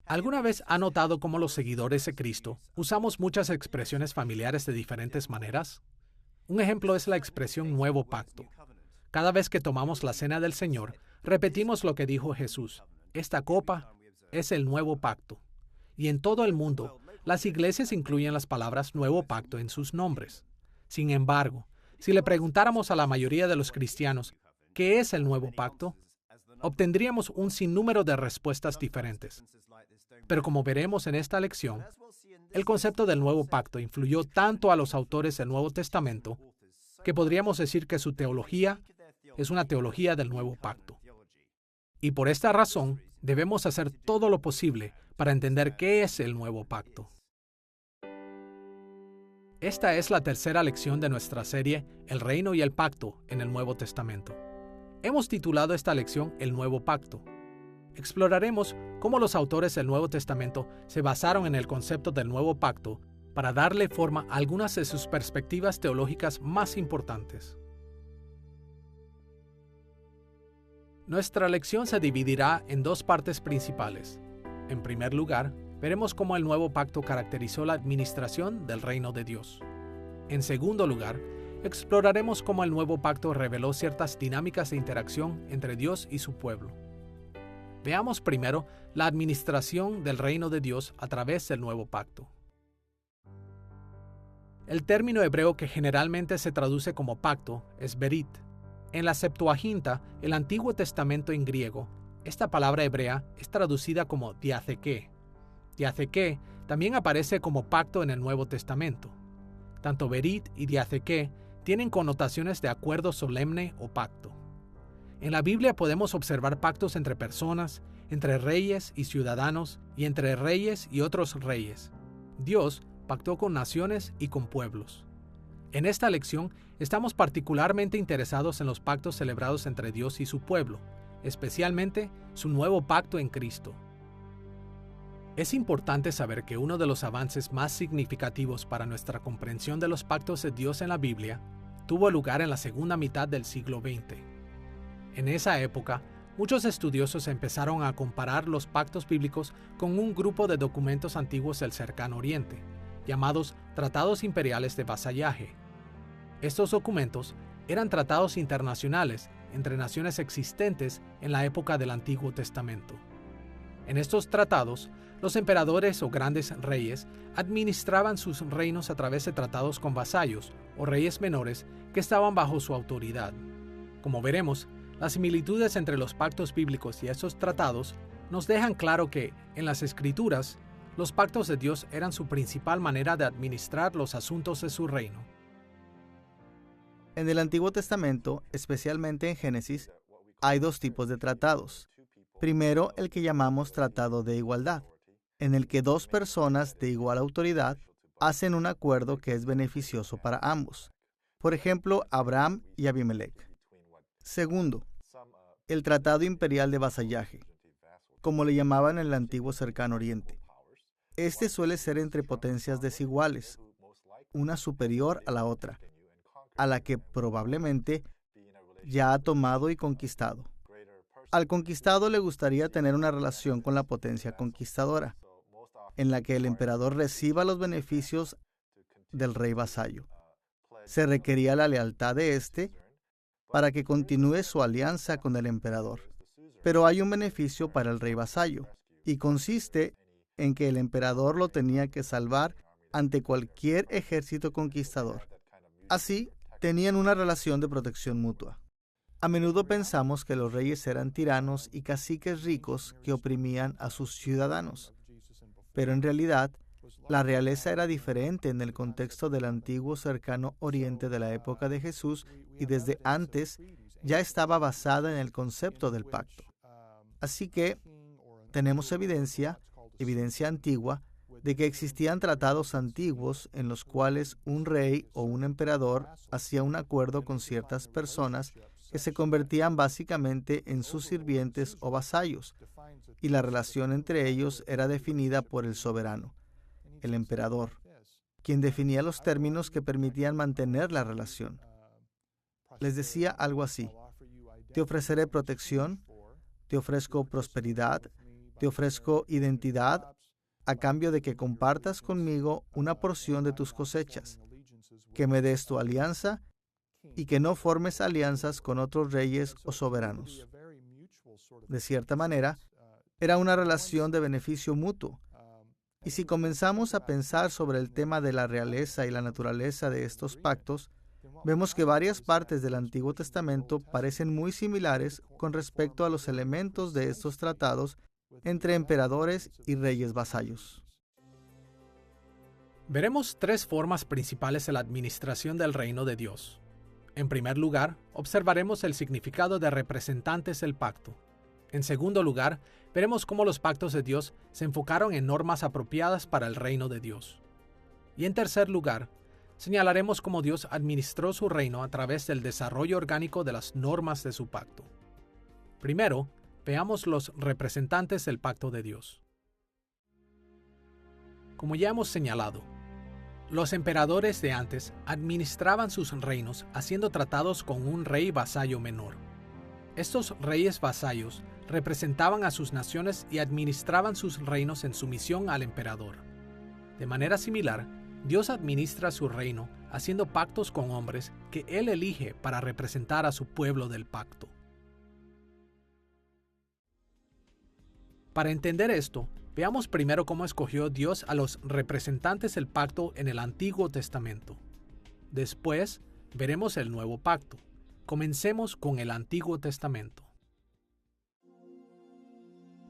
¿Alguna vez ha notado cómo los seguidores de Cristo usamos muchas expresiones familiares de diferentes maneras? Un ejemplo es la expresión nuevo pacto. Cada vez que tomamos la cena del Señor, repetimos lo que dijo Jesús: esta copa es el nuevo pacto. Y en todo el mundo, las iglesias incluyen las palabras nuevo pacto en sus nombres. Sin embargo, si le preguntáramos a la mayoría de los cristianos ¿qué es el nuevo pacto?, obtendríamos un sinnúmero de respuestas diferentes. Pero como veremos en esta lección, el concepto del nuevo pacto influyó tanto a los autores del Nuevo Testamento que podríamos decir que su teología es una teología del nuevo pacto. Y por esta razón, debemos hacer todo lo posible para entender qué es el nuevo pacto. Esta es la tercera lección de nuestra serie El Reino y el Pacto en el Nuevo Testamento. Hemos titulado esta lección El Nuevo Pacto. Exploraremos cómo los autores del Nuevo Testamento se basaron en el concepto del Nuevo Pacto para darle forma a algunas de sus perspectivas teológicas más importantes. Nuestra lección se dividirá en dos partes principales. En primer lugar, veremos cómo el Nuevo Pacto caracterizó la administración del reino de Dios. En segundo lugar, exploraremos cómo el Nuevo Pacto reveló ciertas dinámicas de interacción entre Dios y su pueblo. Veamos primero la administración del reino de Dios a través del Nuevo Pacto. El término hebreo que generalmente se traduce como pacto es berit. En la Septuaginta, el Antiguo Testamento en griego, esta palabra hebrea es traducida como diatheke. Diatheke también aparece como pacto en el Nuevo Testamento. Tanto berit y diatheke tienen connotaciones de acuerdo solemne o pacto. En la Biblia podemos observar pactos entre personas, entre reyes y ciudadanos, y entre reyes y otros reyes. Dios pactó con naciones y con pueblos. En esta lección estamos particularmente interesados en los pactos celebrados entre Dios y su pueblo, especialmente su nuevo pacto en Cristo. Es importante saber que uno de los avances más significativos para nuestra comprensión de los pactos de Dios en la Biblia tuvo lugar en la segunda mitad del siglo XX. En esa época, muchos estudiosos empezaron a comparar los pactos bíblicos con un grupo de documentos antiguos del Cercano Oriente, llamados Tratados Imperiales de Vasallaje. Estos documentos eran tratados internacionales entre naciones existentes en la época del Antiguo Testamento. En estos tratados, los emperadores o grandes reyes administraban sus reinos a través de tratados con vasallos o reyes menores que estaban bajo su autoridad. Como veremos, las similitudes entre los pactos bíblicos y estos tratados nos dejan claro que, en las Escrituras, los pactos de Dios eran su principal manera de administrar los asuntos de su reino. En el Antiguo Testamento, especialmente en Génesis, hay dos tipos de tratados. Primero, el que llamamos tratado de igualdad, en el que dos personas de igual autoridad hacen un acuerdo que es beneficioso para ambos. Por ejemplo, Abraham y Abimelech. Segundo, el tratado imperial de vasallaje, como le llamaban en el antiguo Cercano Oriente. Este suele ser entre potencias desiguales, una superior a la otra, a la que probablemente ya ha tomado y conquistado. Al conquistado le gustaría tener una relación con la potencia conquistadora, en la que el emperador reciba los beneficios del rey vasallo. Se requería la lealtad de éste para que continúe su alianza con el emperador. Pero hay un beneficio para el rey vasallo, y consiste en que el emperador lo tenía que salvar ante cualquier ejército conquistador. Así, tenían una relación de protección mutua. A menudo pensamos que los reyes eran tiranos y caciques ricos que oprimían a sus ciudadanos. Pero en realidad, la realeza era diferente en el contexto del antiguo Cercano Oriente de la época de Jesús y desde antes ya estaba basada en el concepto del pacto. Así que tenemos evidencia antigua, de que existían tratados antiguos en los cuales un rey o un emperador hacía un acuerdo con ciertas personas que se convertían básicamente en sus sirvientes o vasallos, y la relación entre ellos era definida por el soberano, el emperador, quien definía los términos que permitían mantener la relación. Les decía algo así: te ofreceré protección, te ofrezco prosperidad, Te ofrezco identidad a cambio de que compartas conmigo una porción de tus cosechas, que me des tu alianza y que no formes alianzas con otros reyes o soberanos. De cierta manera, era una relación de beneficio mutuo. Y si comenzamos a pensar sobre el tema de la realeza y la naturaleza de estos pactos, vemos que varias partes del Antiguo Testamento parecen muy similares con respecto a los elementos de estos tratados entre emperadores y reyes vasallos. Veremos tres formas principales en la administración del reino de Dios. En primer lugar, observaremos el significado de representantes del pacto. En segundo lugar, veremos cómo los pactos de Dios se enfocaron en normas apropiadas para el reino de Dios. Y en tercer lugar, señalaremos cómo Dios administró su reino a través del desarrollo orgánico de las normas de su pacto. Primero, veamos los representantes del pacto de Dios. Como ya hemos señalado, los emperadores de antes administraban sus reinos haciendo tratados con un rey vasallo menor. Estos reyes vasallos representaban a sus naciones y administraban sus reinos en sumisión al emperador. De manera similar, Dios administra su reino haciendo pactos con hombres que Él elige para representar a su pueblo del pacto. Para entender esto, veamos primero cómo escogió Dios a los representantes del pacto en el Antiguo Testamento. Después, veremos el Nuevo Pacto. Comencemos con el Antiguo Testamento.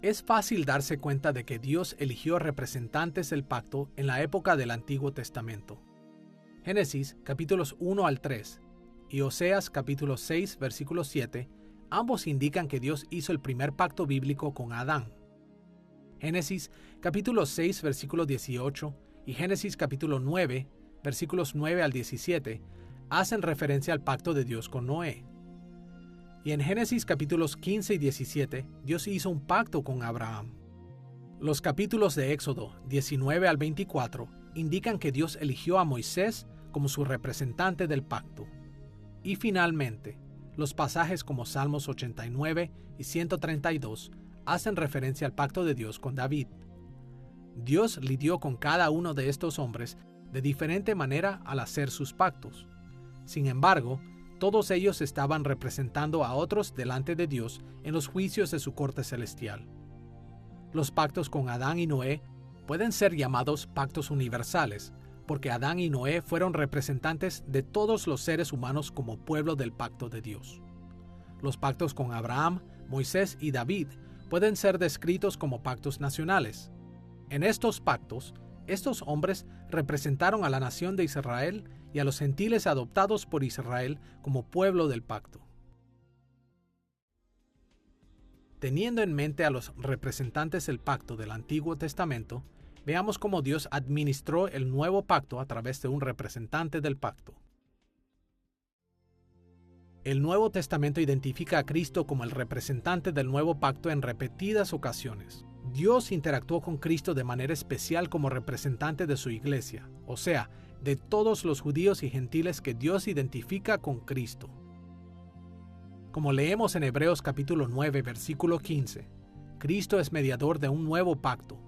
Es fácil darse cuenta de que Dios eligió representantes del pacto en la época del Antiguo Testamento. Génesis capítulos 1 al 3 y Oseas capítulo 6 versículo 7 ambos indican que Dios hizo el primer pacto bíblico con Adán. Génesis capítulo 6 versículo 18 y Génesis capítulo 9 versículos 9 al 17 hacen referencia al pacto de Dios con Noé. Y en Génesis capítulos 15 y 17, Dios hizo un pacto con Abraham. Los capítulos de Éxodo 19 al 24 indican que Dios eligió a Moisés como su representante del pacto. Y finalmente, los pasajes como Salmos 89 y 132 hacen referencia al pacto de Dios con David. Dios lidió con cada uno de estos hombres de diferente manera al hacer sus pactos. Sin embargo, todos ellos estaban representando a otros delante de Dios en los juicios de su corte celestial. Los pactos con Adán y Noé pueden ser llamados pactos universales, porque Adán y Noé fueron representantes de todos los seres humanos como pueblo del pacto de Dios. Los pactos con Abraham, Moisés y David pueden ser descritos como pactos nacionales. En estos pactos, estos hombres representaron a la nación de Israel y a los gentiles adoptados por Israel como pueblo del pacto. Teniendo en mente a los representantes del pacto del Antiguo Testamento, veamos cómo Dios administró el nuevo pacto a través de un representante del pacto. El Nuevo Testamento identifica a Cristo como el representante del nuevo pacto en repetidas ocasiones. Dios interactuó con Cristo de manera especial como representante de su iglesia, o sea, de todos los judíos y gentiles que Dios identifica con Cristo. Como leemos en Hebreos capítulo 9, versículo 15, Cristo es mediador de un nuevo pacto,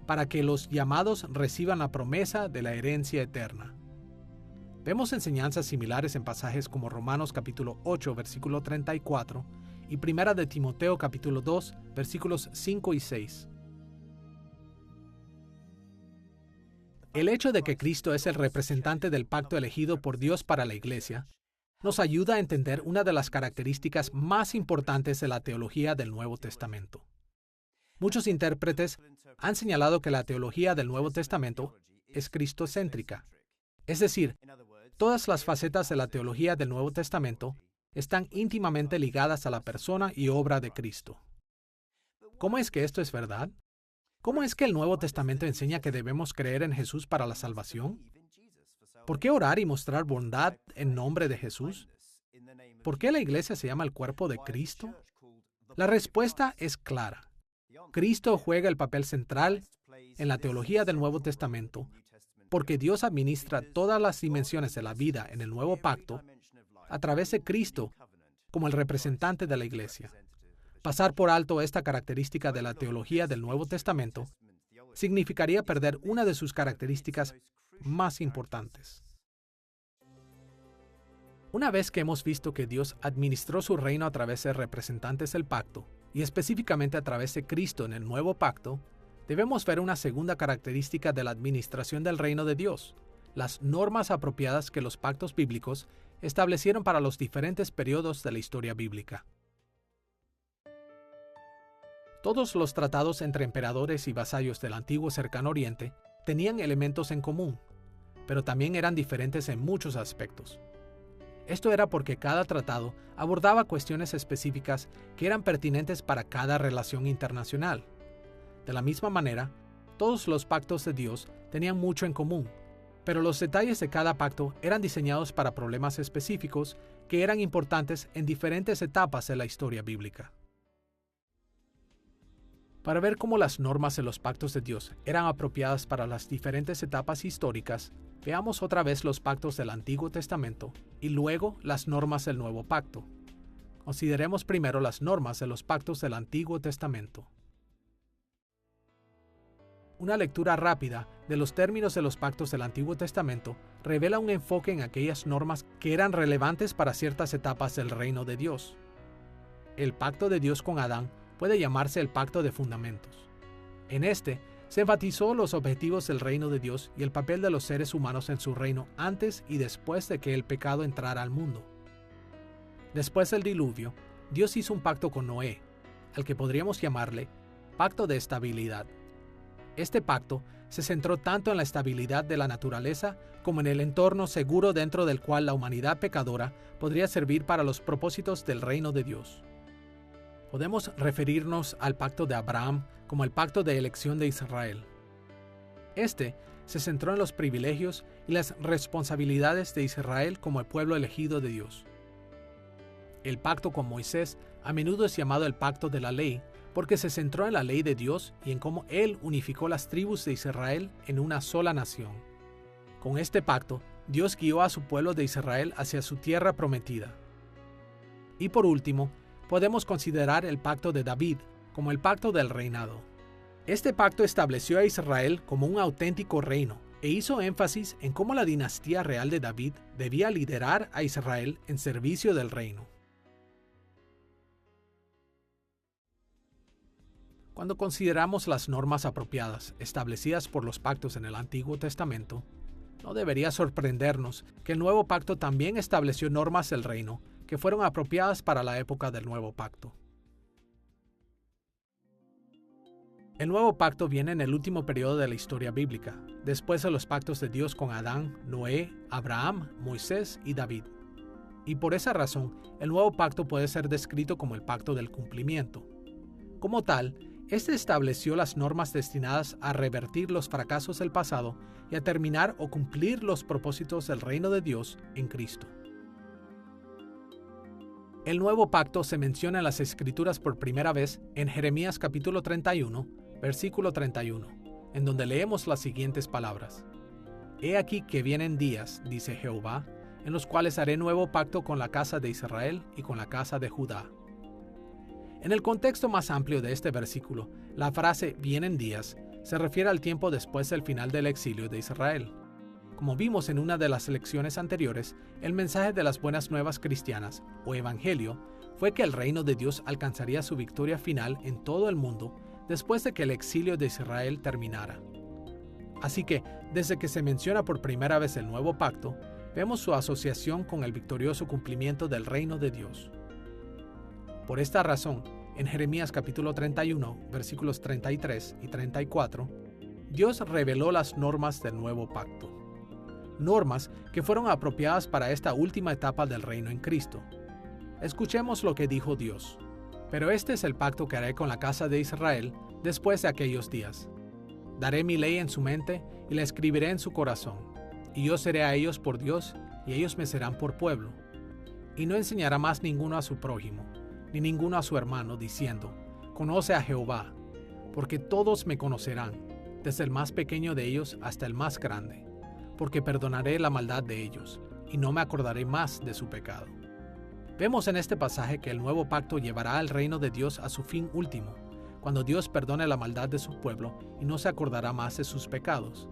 para que los llamados reciban la promesa de la herencia eterna. Vemos enseñanzas similares en pasajes como Romanos capítulo 8, versículo 34 y Primera de Timoteo capítulo 2, versículos 5 y 6. El hecho de que Cristo es el representante del pacto elegido por Dios para la Iglesia nos ayuda a entender una de las características más importantes de la teología del Nuevo Testamento. Muchos intérpretes han señalado que la teología del Nuevo Testamento es cristocéntrica, es decir, todas las facetas de la teología del Nuevo Testamento están íntimamente ligadas a la persona y obra de Cristo. ¿Cómo es que esto es verdad? ¿Cómo es que el Nuevo Testamento enseña que debemos creer en Jesús para la salvación? ¿Por qué orar y mostrar bondad en nombre de Jesús? ¿Por qué la iglesia se llama el cuerpo de Cristo? La respuesta es clara. Cristo juega el papel central en la teología del Nuevo Testamento porque Dios administra todas las dimensiones de la vida en el Nuevo Pacto a través de Cristo como el representante de la iglesia. Pasar por alto esta característica de la teología del Nuevo Testamento significaría perder una de sus características más importantes. Una vez que hemos visto que Dios administró su reino a través de representantes del pacto, y específicamente a través de Cristo en el nuevo pacto, debemos ver una segunda característica de la administración del reino de Dios: las normas apropiadas que los pactos bíblicos establecieron para los diferentes periodos de la historia bíblica. Todos los tratados entre emperadores y vasallos del antiguo Cercano Oriente tenían elementos en común, pero también eran diferentes en muchos aspectos. Esto era porque cada tratado abordaba cuestiones específicas que eran pertinentes para cada relación internacional. De la misma manera, todos los pactos de Dios tenían mucho en común, pero los detalles de cada pacto eran diseñados para problemas específicos que eran importantes en diferentes etapas de la historia bíblica. Para ver cómo las normas de los pactos de Dios eran apropiadas para las diferentes etapas históricas, veamos otra vez los pactos del Antiguo Testamento y luego las normas del Nuevo Pacto. Consideremos primero las normas de los pactos del Antiguo Testamento. Una lectura rápida de los términos de los pactos del Antiguo Testamento revela un enfoque en aquellas normas que eran relevantes para ciertas etapas del reino de Dios. El pacto de Dios con Adán puede llamarse el pacto de fundamentos. En este, se enfatizó los objetivos del reino de Dios y el papel de los seres humanos en su reino antes y después de que el pecado entrara al mundo. Después del diluvio, Dios hizo un pacto con Noé, al que podríamos llamarle pacto de estabilidad. Este pacto se centró tanto en la estabilidad de la naturaleza como en el entorno seguro dentro del cual la humanidad pecadora podría servir para los propósitos del reino de Dios. Podemos referirnos al pacto de Abraham como el pacto de elección de Israel. Este se centró en los privilegios y las responsabilidades de Israel como el pueblo elegido de Dios. El pacto con Moisés a menudo es llamado el pacto de la ley porque se centró en la ley de Dios y en cómo Él unificó las tribus de Israel en una sola nación. Con este pacto, Dios guió a su pueblo de Israel hacia su tierra prometida. Y por último, podemos considerar el pacto de David como el pacto del reinado. Este pacto estableció a Israel como un auténtico reino e hizo énfasis en cómo la dinastía real de David debía liderar a Israel en servicio del reino. Cuando consideramos las normas apropiadas establecidas por los pactos en el Antiguo Testamento, no debería sorprendernos que el Nuevo Pacto también estableció normas del reino que fueron apropiadas para la época del Nuevo Pacto. El Nuevo Pacto viene en el último periodo de la historia bíblica, después de los pactos de Dios con Adán, Noé, Abraham, Moisés y David. Y por esa razón, el Nuevo Pacto puede ser descrito como el pacto del cumplimiento. Como tal, este estableció las normas destinadas a revertir los fracasos del pasado y a terminar o cumplir los propósitos del reino de Dios en Cristo. El Nuevo Pacto se menciona en las Escrituras por primera vez en Jeremías capítulo 31, versículo 31, en donde leemos las siguientes palabras: He aquí que vienen días, dice Jehová, en los cuales haré nuevo pacto con la casa de Israel y con la casa de Judá. En el contexto más amplio de este versículo, la frase vienen días se refiere al tiempo después del final del exilio de Israel. Como vimos en una de las lecciones anteriores, el mensaje de las buenas nuevas cristianas, o evangelio, fue que el reino de Dios alcanzaría su victoria final en todo el mundo después de que el exilio de Israel terminara. Así que, desde que se menciona por primera vez el nuevo pacto, vemos su asociación con el victorioso cumplimiento del reino de Dios. Por esta razón, en Jeremías capítulo 31, versículos 33 y 34, Dios reveló las normas del nuevo pacto. Normas que fueron apropiadas para esta última etapa del reino en Cristo. Escuchemos lo que dijo Dios. Pero este es el pacto que haré con la casa de Israel después de aquellos días. Daré mi ley en su mente y la escribiré en su corazón. Y yo seré a ellos por Dios y ellos me serán por pueblo. Y no enseñará más ninguno a su prójimo, ni ninguno a su hermano, diciendo, conoce a Jehová, porque todos me conocerán, desde el más pequeño de ellos hasta el más grande. Porque perdonaré la maldad de ellos, y no me acordaré más de su pecado. Vemos en este pasaje que el nuevo pacto llevará al reino de Dios a su fin último, cuando Dios perdone la maldad de su pueblo y no se acordará más de sus pecados.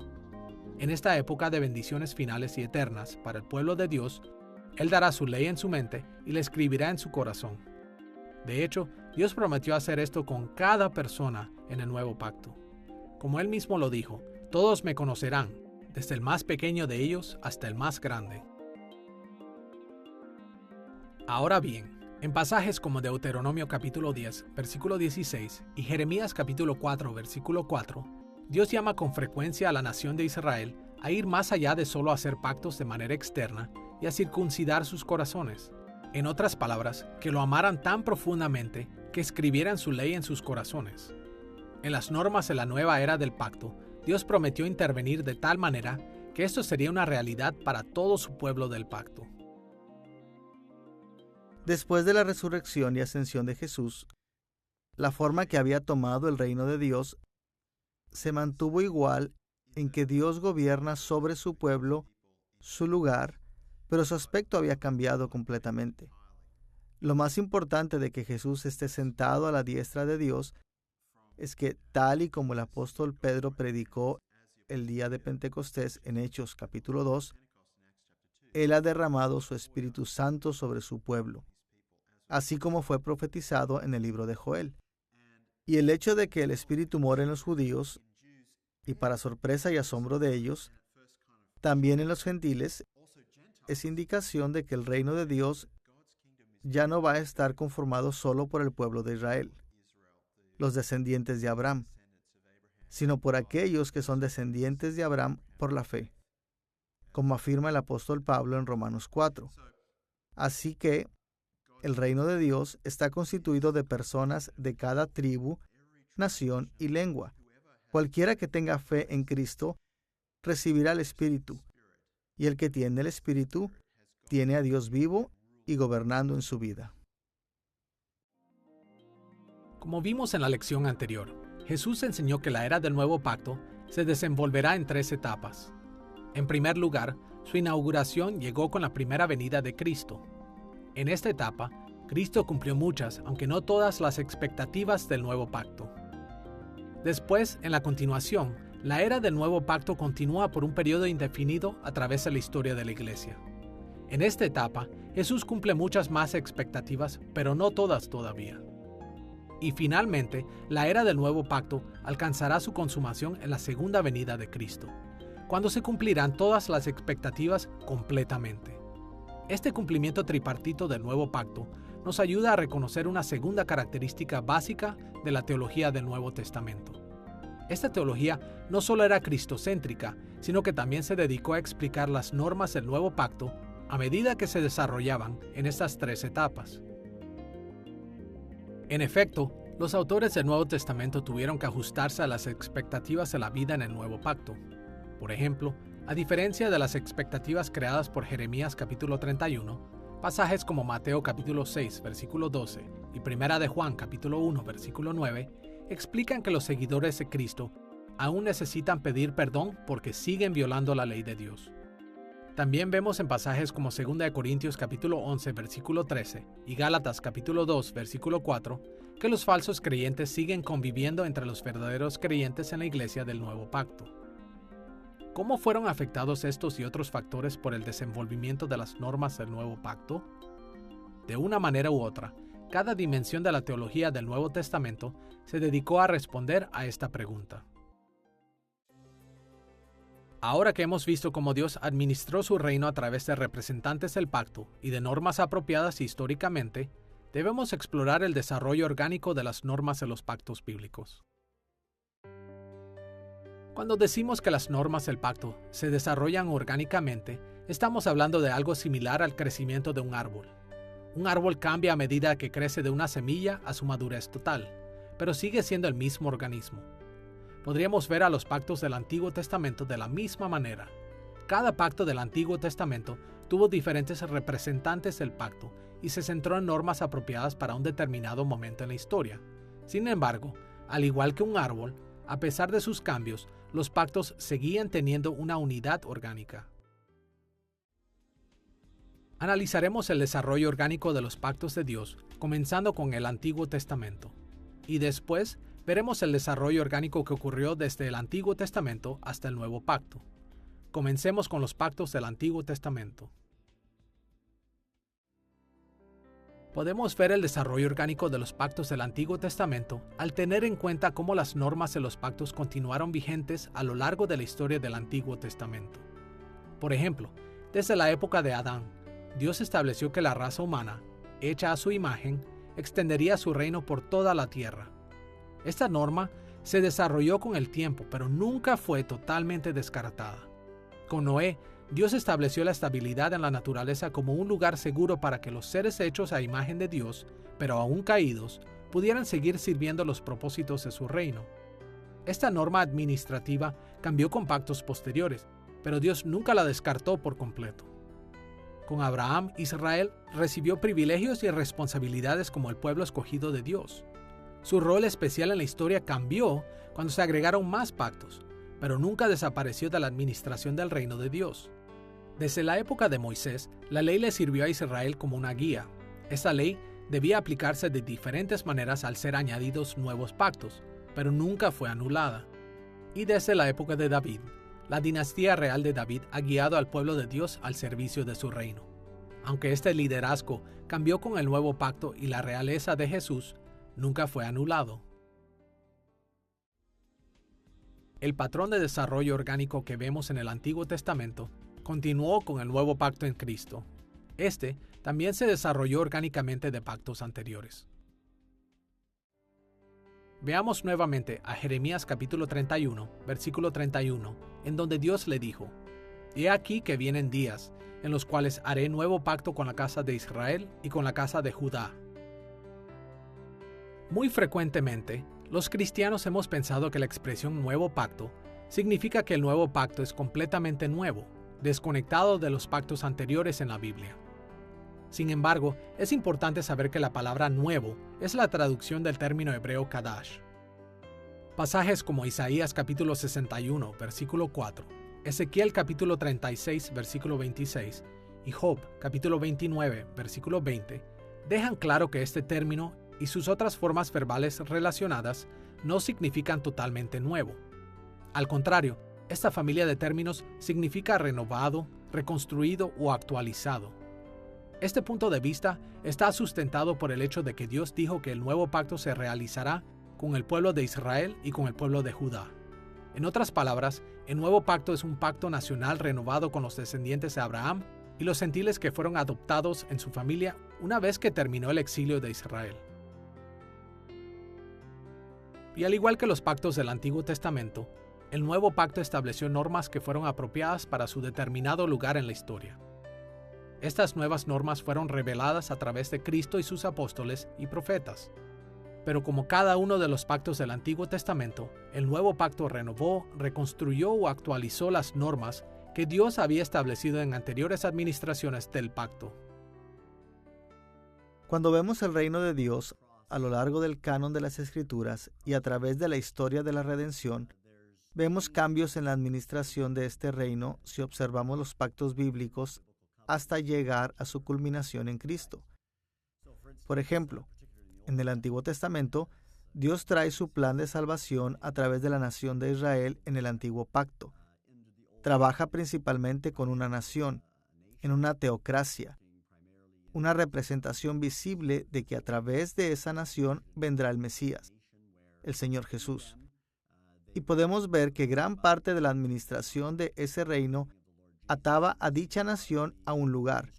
En esta época de bendiciones finales y eternas para el pueblo de Dios, Él dará su ley en su mente y la escribirá en su corazón. De hecho, Dios prometió hacer esto con cada persona en el nuevo pacto. Como Él mismo lo dijo, todos me conocerán, desde el más pequeño de ellos hasta el más grande. Ahora bien, en pasajes como Deuteronomio capítulo 10, versículo 16 y Jeremías capítulo 4, versículo 4, Dios llama con frecuencia a la nación de Israel a ir más allá de solo hacer pactos de manera externa y a circuncidar sus corazones. En otras palabras, que lo amaran tan profundamente que escribieran su ley en sus corazones. En las normas de la nueva era del pacto, Dios prometió intervenir de tal manera que esto sería una realidad para todo su pueblo del pacto. Después de la resurrección y ascensión de Jesús, la forma que había tomado el reino de Dios se mantuvo igual en que Dios gobierna sobre su pueblo, su lugar, pero su aspecto había cambiado completamente. Lo más importante de que Jesús esté sentado a la diestra de Dios es que, tal y como el apóstol Pedro predicó el día de Pentecostés en Hechos capítulo 2, Él ha derramado su Espíritu Santo sobre su pueblo, así como fue profetizado en el libro de Joel. Y el hecho de que el Espíritu mora en los judíos, y para sorpresa y asombro de ellos, también en los gentiles, es indicación de que el reino de Dios ya no va a estar conformado solo por el pueblo de Israel, los descendientes de Abraham, sino por aquellos que son descendientes de Abraham por la fe, como afirma el apóstol Pablo en Romanos 4. Así que el reino de Dios está constituido de personas de cada tribu, nación y lengua. Cualquiera que tenga fe en Cristo recibirá el Espíritu, y el que tiene el Espíritu tiene a Dios vivo y gobernando en su vida. Como vimos en la lección anterior, Jesús enseñó que la era del nuevo pacto se desenvolverá en 3 etapas. En primer lugar, su inauguración llegó con la primera venida de Cristo. En esta etapa, Cristo cumplió muchas, aunque no todas, las expectativas del nuevo pacto. Después, en la continuación, la era del nuevo pacto continúa por un periodo indefinido a través de la historia de la Iglesia. En esta etapa, Jesús cumple muchas más expectativas, pero no todas todavía. Y finalmente, la era del nuevo pacto alcanzará su consumación en la segunda venida de Cristo, cuando se cumplirán todas las expectativas completamente. Este cumplimiento tripartito del nuevo pacto nos ayuda a reconocer una segunda característica básica de la teología del Nuevo Testamento. Esta teología no solo era cristocéntrica, sino que también se dedicó a explicar las normas del nuevo pacto a medida que se desarrollaban en estas 3 etapas. En efecto, los autores del Nuevo Testamento tuvieron que ajustarse a las expectativas de la vida en el nuevo pacto. Por ejemplo, a diferencia de las expectativas creadas por Jeremías capítulo 31, pasajes como Mateo capítulo 6, versículo 12 y Primera de Juan capítulo 1, versículo 9, explican que los seguidores de Cristo aún necesitan pedir perdón porque siguen violando la ley de Dios. También vemos en pasajes como 2 de Corintios capítulo 11, versículo 13 y Gálatas capítulo 2, versículo 4, que los falsos creyentes siguen conviviendo entre los verdaderos creyentes en la iglesia del nuevo pacto. ¿Cómo fueron afectados estos y otros factores por el desenvolvimiento de las normas del nuevo pacto? De una manera u otra, cada dimensión de la teología del Nuevo Testamento se dedicó a responder a esta pregunta. Ahora que hemos visto cómo Dios administró su reino a través de representantes del pacto y de normas apropiadas históricamente, debemos explorar el desarrollo orgánico de las normas de los pactos bíblicos. Cuando decimos que las normas del pacto se desarrollan orgánicamente, estamos hablando de algo similar al crecimiento de un árbol. Un árbol cambia a medida que crece de una semilla a su madurez total, pero sigue siendo el mismo organismo. Podríamos ver a los pactos del Antiguo Testamento de la misma manera. Cada pacto del Antiguo Testamento tuvo diferentes representantes del pacto y se centró en normas apropiadas para un determinado momento en la historia. Sin embargo, al igual que un árbol, a pesar de sus cambios, los pactos seguían teniendo una unidad orgánica. Analizaremos el desarrollo orgánico de los pactos de Dios, comenzando con el Antiguo Testamento. Y después veremos el desarrollo orgánico que ocurrió desde el Antiguo Testamento hasta el Nuevo Pacto. Comencemos con los pactos del Antiguo Testamento. Podemos ver el desarrollo orgánico de los pactos del Antiguo Testamento al tener en cuenta cómo las normas de los pactos continuaron vigentes a lo largo de la historia del Antiguo Testamento. Por ejemplo, desde la época de Adán, Dios estableció que la raza humana, hecha a su imagen, extendería su reino por toda la tierra. Esta norma se desarrolló con el tiempo, pero nunca fue totalmente descartada. Con Noé, Dios estableció la estabilidad en la naturaleza como un lugar seguro para que los seres hechos a imagen de Dios, pero aún caídos, pudieran seguir sirviendo los propósitos de su reino. Esta norma administrativa cambió con pactos posteriores, pero Dios nunca la descartó por completo. Con Abraham, Israel recibió privilegios y responsabilidades como el pueblo escogido de Dios. Su rol especial en la historia cambió cuando se agregaron más pactos, pero nunca desapareció de la administración del reino de Dios. Desde la época de Moisés, la ley le sirvió a Israel como una guía. Esta ley debía aplicarse de diferentes maneras al ser añadidos nuevos pactos, pero nunca fue anulada. Y desde la época de David, la dinastía real de David ha guiado al pueblo de Dios al servicio de su reino. Aunque este liderazgo cambió con el nuevo pacto y la realeza de Jesús, nunca fue anulado. El patrón de desarrollo orgánico que vemos en el Antiguo Testamento continuó con el nuevo pacto en Cristo. Este también se desarrolló orgánicamente de pactos anteriores. Veamos nuevamente a Jeremías capítulo 31, versículo 31, en donde Dios le dijo: «He aquí que vienen días, en los cuales haré nuevo pacto con la casa de Israel y con la casa de Judá». Muy frecuentemente, los cristianos hemos pensado que la expresión nuevo pacto significa que el nuevo pacto es completamente nuevo, desconectado de los pactos anteriores en la Biblia. Sin embargo, es importante saber que la palabra nuevo es la traducción del término hebreo kadash. Pasajes como Isaías capítulo 61, versículo 4, Ezequiel capítulo 36, versículo 26 y Job capítulo 29, versículo 20 dejan claro que este término y sus otras formas verbales relacionadas no significan totalmente nuevo. Al contrario, esta familia de términos significa renovado, reconstruido o actualizado. Este punto de vista está sustentado por el hecho de que Dios dijo que el nuevo pacto se realizará con el pueblo de Israel y con el pueblo de Judá. En otras palabras, el nuevo pacto es un pacto nacional renovado con los descendientes de Abraham y los gentiles que fueron adoptados en su familia una vez que terminó el exilio de Israel. Y al igual que los pactos del Antiguo Testamento, el nuevo pacto estableció normas que fueron apropiadas para su determinado lugar en la historia. Estas nuevas normas fueron reveladas a través de Cristo y sus apóstoles y profetas. Pero como cada uno de los pactos del Antiguo Testamento, el nuevo pacto renovó, reconstruyó o actualizó las normas que Dios había establecido en anteriores administraciones del pacto. Cuando vemos el reino de Dios a lo largo del canon de las Escrituras y a través de la historia de la redención, vemos cambios en la administración de este reino si observamos los pactos bíblicos hasta llegar a su culminación en Cristo. Por ejemplo, en el Antiguo Testamento, Dios trae su plan de salvación a través de la nación de Israel en el Antiguo Pacto. Trabaja principalmente con una nación, en una teocracia, una representación visible de que a través de esa nación vendrá el Mesías, el Señor Jesús. Y podemos ver que gran parte de la administración de ese reino ataba a dicha nación a un lugar,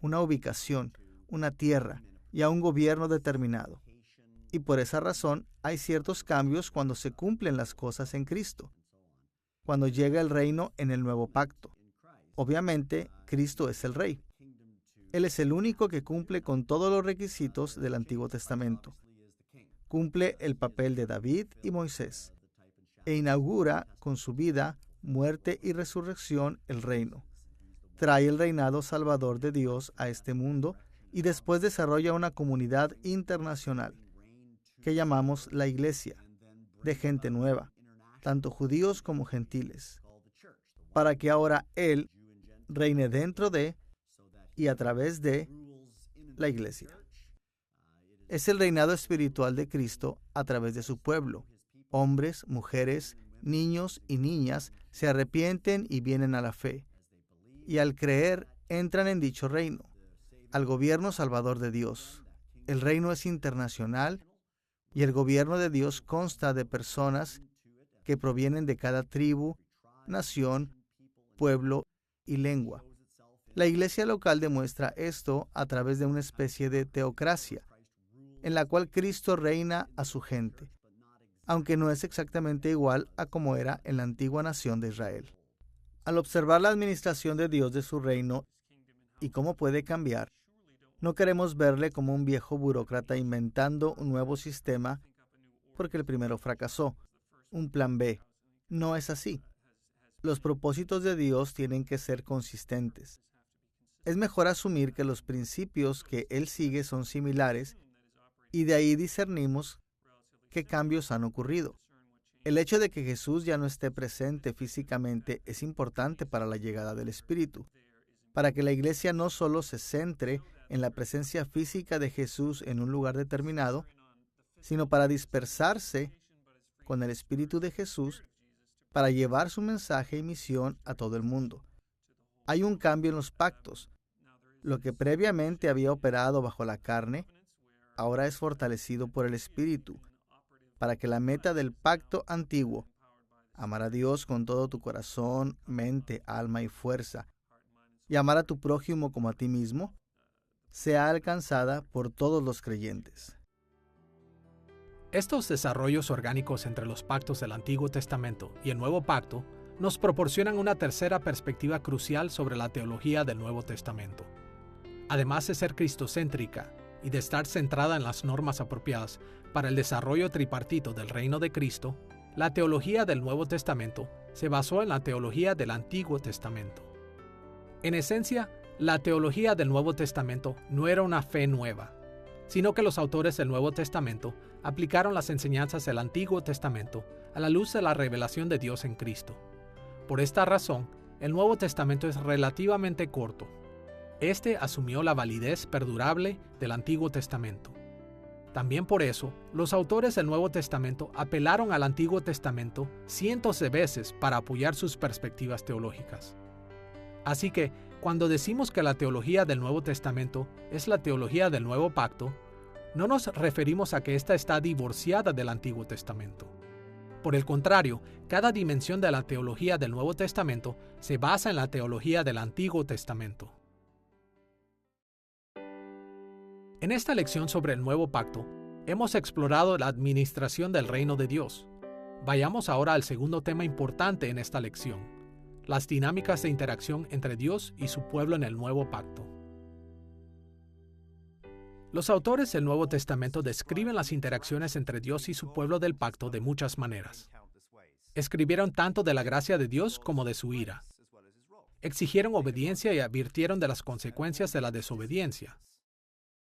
una ubicación, una tierra y a un gobierno determinado. Y por esa razón hay ciertos cambios cuando se cumplen las cosas en Cristo, cuando llega el reino en el nuevo pacto. Obviamente, Cristo es el Rey. Él es el único que cumple con todos los requisitos del Antiguo Testamento. Cumple el papel de David y Moisés e inaugura con su vida, muerte y resurrección el reino. Trae el reinado salvador de Dios a este mundo y después desarrolla una comunidad internacional que llamamos la Iglesia, de gente nueva, tanto judíos como gentiles, para que ahora Él reine dentro de y a través de la Iglesia. Es el reinado espiritual de Cristo a través de su pueblo. Hombres, mujeres, niños y niñas se arrepienten y vienen a la fe, y al creer entran en dicho reino, al gobierno salvador de Dios. El reino es internacional y el gobierno de Dios consta de personas que provienen de cada tribu, nación, pueblo y lengua. La iglesia local demuestra esto a través de una especie de teocracia, en la cual Cristo reina a su gente, aunque no es exactamente igual a como era en la antigua nación de Israel. Al observar la administración de Dios de su reino y cómo puede cambiar, no queremos verle como un viejo burócrata inventando un nuevo sistema porque el primero fracasó, un plan B. No es así. Los propósitos de Dios tienen que ser consistentes. Es mejor asumir que los principios que Él sigue son similares y de ahí discernimos qué cambios han ocurrido. El hecho de que Jesús ya no esté presente físicamente es importante para la llegada del Espíritu, para que la iglesia no solo se centre en la presencia física de Jesús en un lugar determinado, sino para dispersarse con el Espíritu de Jesús para llevar su mensaje y misión a todo el mundo. Hay un cambio en los pactos. Lo que previamente había operado bajo la carne, ahora es fortalecido por el Espíritu, para que la meta del pacto antiguo, amar a Dios con todo tu corazón, mente, alma y fuerza, y amar a tu prójimo como a ti mismo, sea alcanzada por todos los creyentes. Estos desarrollos orgánicos entre los pactos del Antiguo Testamento y el Nuevo Pacto nos proporcionan una tercera perspectiva crucial sobre la teología del Nuevo Testamento. Además de ser cristocéntrica y de estar centrada en las normas apropiadas para el desarrollo tripartito del reino de Cristo, la teología del Nuevo Testamento se basó en la teología del Antiguo Testamento. En esencia, la teología del Nuevo Testamento no era una fe nueva, sino que los autores del Nuevo Testamento aplicaron las enseñanzas del Antiguo Testamento a la luz de la revelación de Dios en Cristo. Por esta razón, el Nuevo Testamento es relativamente corto. Este asumió la validez perdurable del Antiguo Testamento. También por eso, los autores del Nuevo Testamento apelaron al Antiguo Testamento cientos de veces para apoyar sus perspectivas teológicas. Así que, cuando decimos que la teología del Nuevo Testamento es la teología del Nuevo Pacto, no nos referimos a que ésta está divorciada del Antiguo Testamento. Por el contrario, cada dimensión de la teología del Nuevo Testamento se basa en la teología del Antiguo Testamento. En esta lección sobre el Nuevo Pacto, hemos explorado la administración del reino de Dios. Vayamos ahora al segundo tema importante en esta lección: las dinámicas de interacción entre Dios y su pueblo en el Nuevo Pacto. Los autores del Nuevo Testamento describen las interacciones entre Dios y su pueblo del pacto de muchas maneras. Escribieron tanto de la gracia de Dios como de su ira. Exigieron obediencia y advirtieron de las consecuencias de la desobediencia.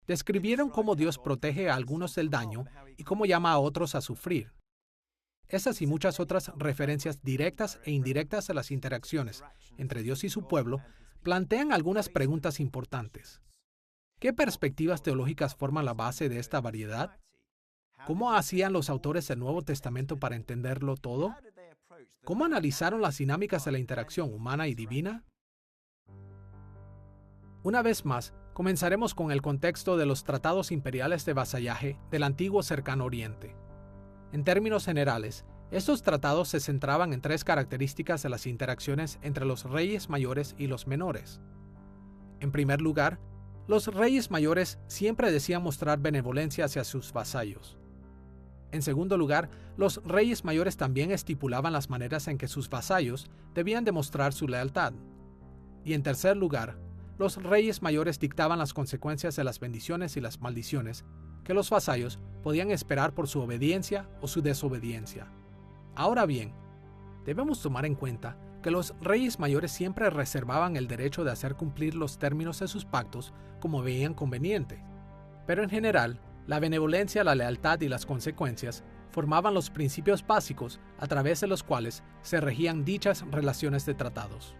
Describieron cómo Dios protege a algunos del daño y cómo llama a otros a sufrir. Estas y muchas otras referencias directas e indirectas a las interacciones entre Dios y su pueblo plantean algunas preguntas importantes. ¿Qué perspectivas teológicas forman la base de esta variedad? ¿Cómo hacían los autores del Nuevo Testamento para entenderlo todo? ¿Cómo analizaron las dinámicas de la interacción humana y divina? Una vez más, comenzaremos con el contexto de los tratados imperiales de vasallaje del antiguo Cercano Oriente. En términos generales, estos tratados se centraban en tres características de las interacciones entre los reyes mayores y los menores. En primer lugar, los reyes mayores siempre decían mostrar benevolencia hacia sus vasallos. En segundo lugar, los reyes mayores también estipulaban las maneras en que sus vasallos debían demostrar su lealtad. Y en tercer lugar, los reyes mayores dictaban las consecuencias de las bendiciones y las maldiciones que los vasallos podían esperar por su obediencia o su desobediencia. Ahora bien, debemos tomar en cuenta que los reyes mayores siempre reservaban el derecho de hacer cumplir los términos de sus pactos como veían conveniente. Pero en general, la benevolencia, la lealtad y las consecuencias formaban los principios básicos a través de los cuales se regían dichas relaciones de tratados.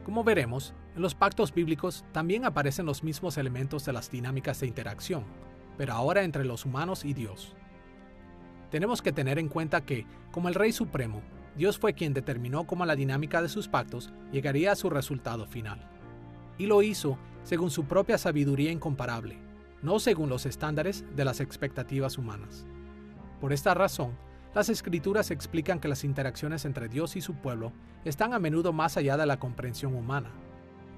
Como veremos, en los pactos bíblicos también aparecen los mismos elementos de las dinámicas de interacción, pero ahora entre los humanos y Dios. Tenemos que tener en cuenta que, como el Rey Supremo, Dios fue quien determinó cómo la dinámica de sus pactos llegaría a su resultado final. Y lo hizo según su propia sabiduría incomparable, no según los estándares de las expectativas humanas. Por esta razón, las Escrituras explican que las interacciones entre Dios y su pueblo están a menudo más allá de la comprensión humana.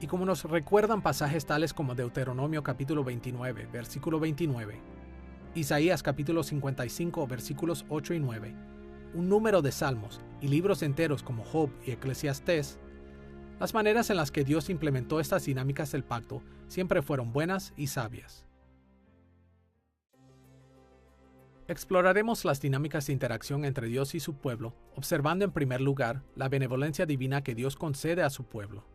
Y como nos recuerdan pasajes tales como Deuteronomio capítulo 29, versículo 29, Isaías capítulo 55, versículos 8 y 9, un número de salmos y libros enteros como Job y Eclesiastés, las maneras en las que Dios implementó estas dinámicas del pacto siempre fueron buenas y sabias. Exploraremos las dinámicas de interacción entre Dios y su pueblo, observando en primer lugar la benevolencia divina que Dios concede a su pueblo.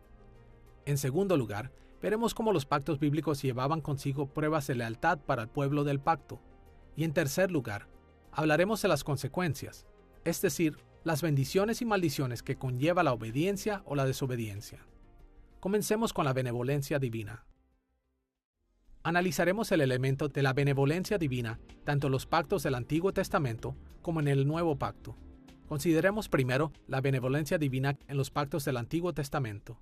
En segundo lugar, veremos cómo los pactos bíblicos llevaban consigo pruebas de lealtad para el pueblo del pacto. Y en tercer lugar, hablaremos de las consecuencias, es decir, las bendiciones y maldiciones que conlleva la obediencia o la desobediencia. Comencemos con la benevolencia divina. Analizaremos el elemento de la benevolencia divina tanto en los pactos del Antiguo Testamento como en el Nuevo Pacto. Consideremos primero la benevolencia divina en los pactos del Antiguo Testamento.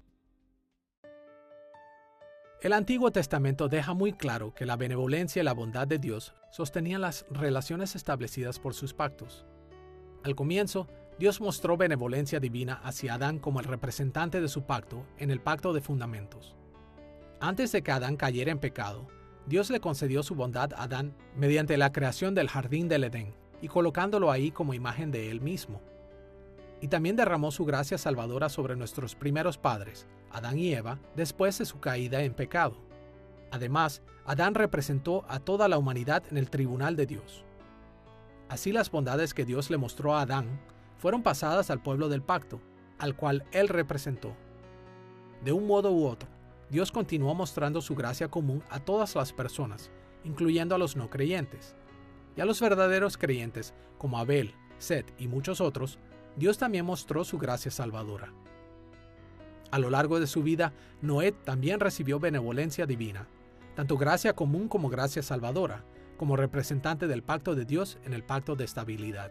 El Antiguo Testamento deja muy claro que la benevolencia y la bondad de Dios sostenían las relaciones establecidas por sus pactos. Al comienzo, Dios mostró benevolencia divina hacia Adán como el representante de su pacto en el pacto de fundamentos. Antes de que Adán cayera en pecado, Dios le concedió su bondad a Adán mediante la creación del jardín del Edén y colocándolo ahí como imagen de él mismo. Y también derramó su gracia salvadora sobre nuestros primeros padres, Adán y Eva, después de su caída en pecado. Además, Adán representó a toda la humanidad en el tribunal de Dios. Así las bondades que Dios le mostró a Adán fueron pasadas al pueblo del pacto, al cual él representó. De un modo u otro, Dios continuó mostrando su gracia común a todas las personas, incluyendo a los no creyentes. Y a los verdaderos creyentes, como Abel, Set y muchos otros, Dios también mostró su gracia salvadora. A lo largo de su vida, Noé también recibió benevolencia divina, tanto gracia común como gracia salvadora, como representante del pacto de Dios en el pacto de estabilidad.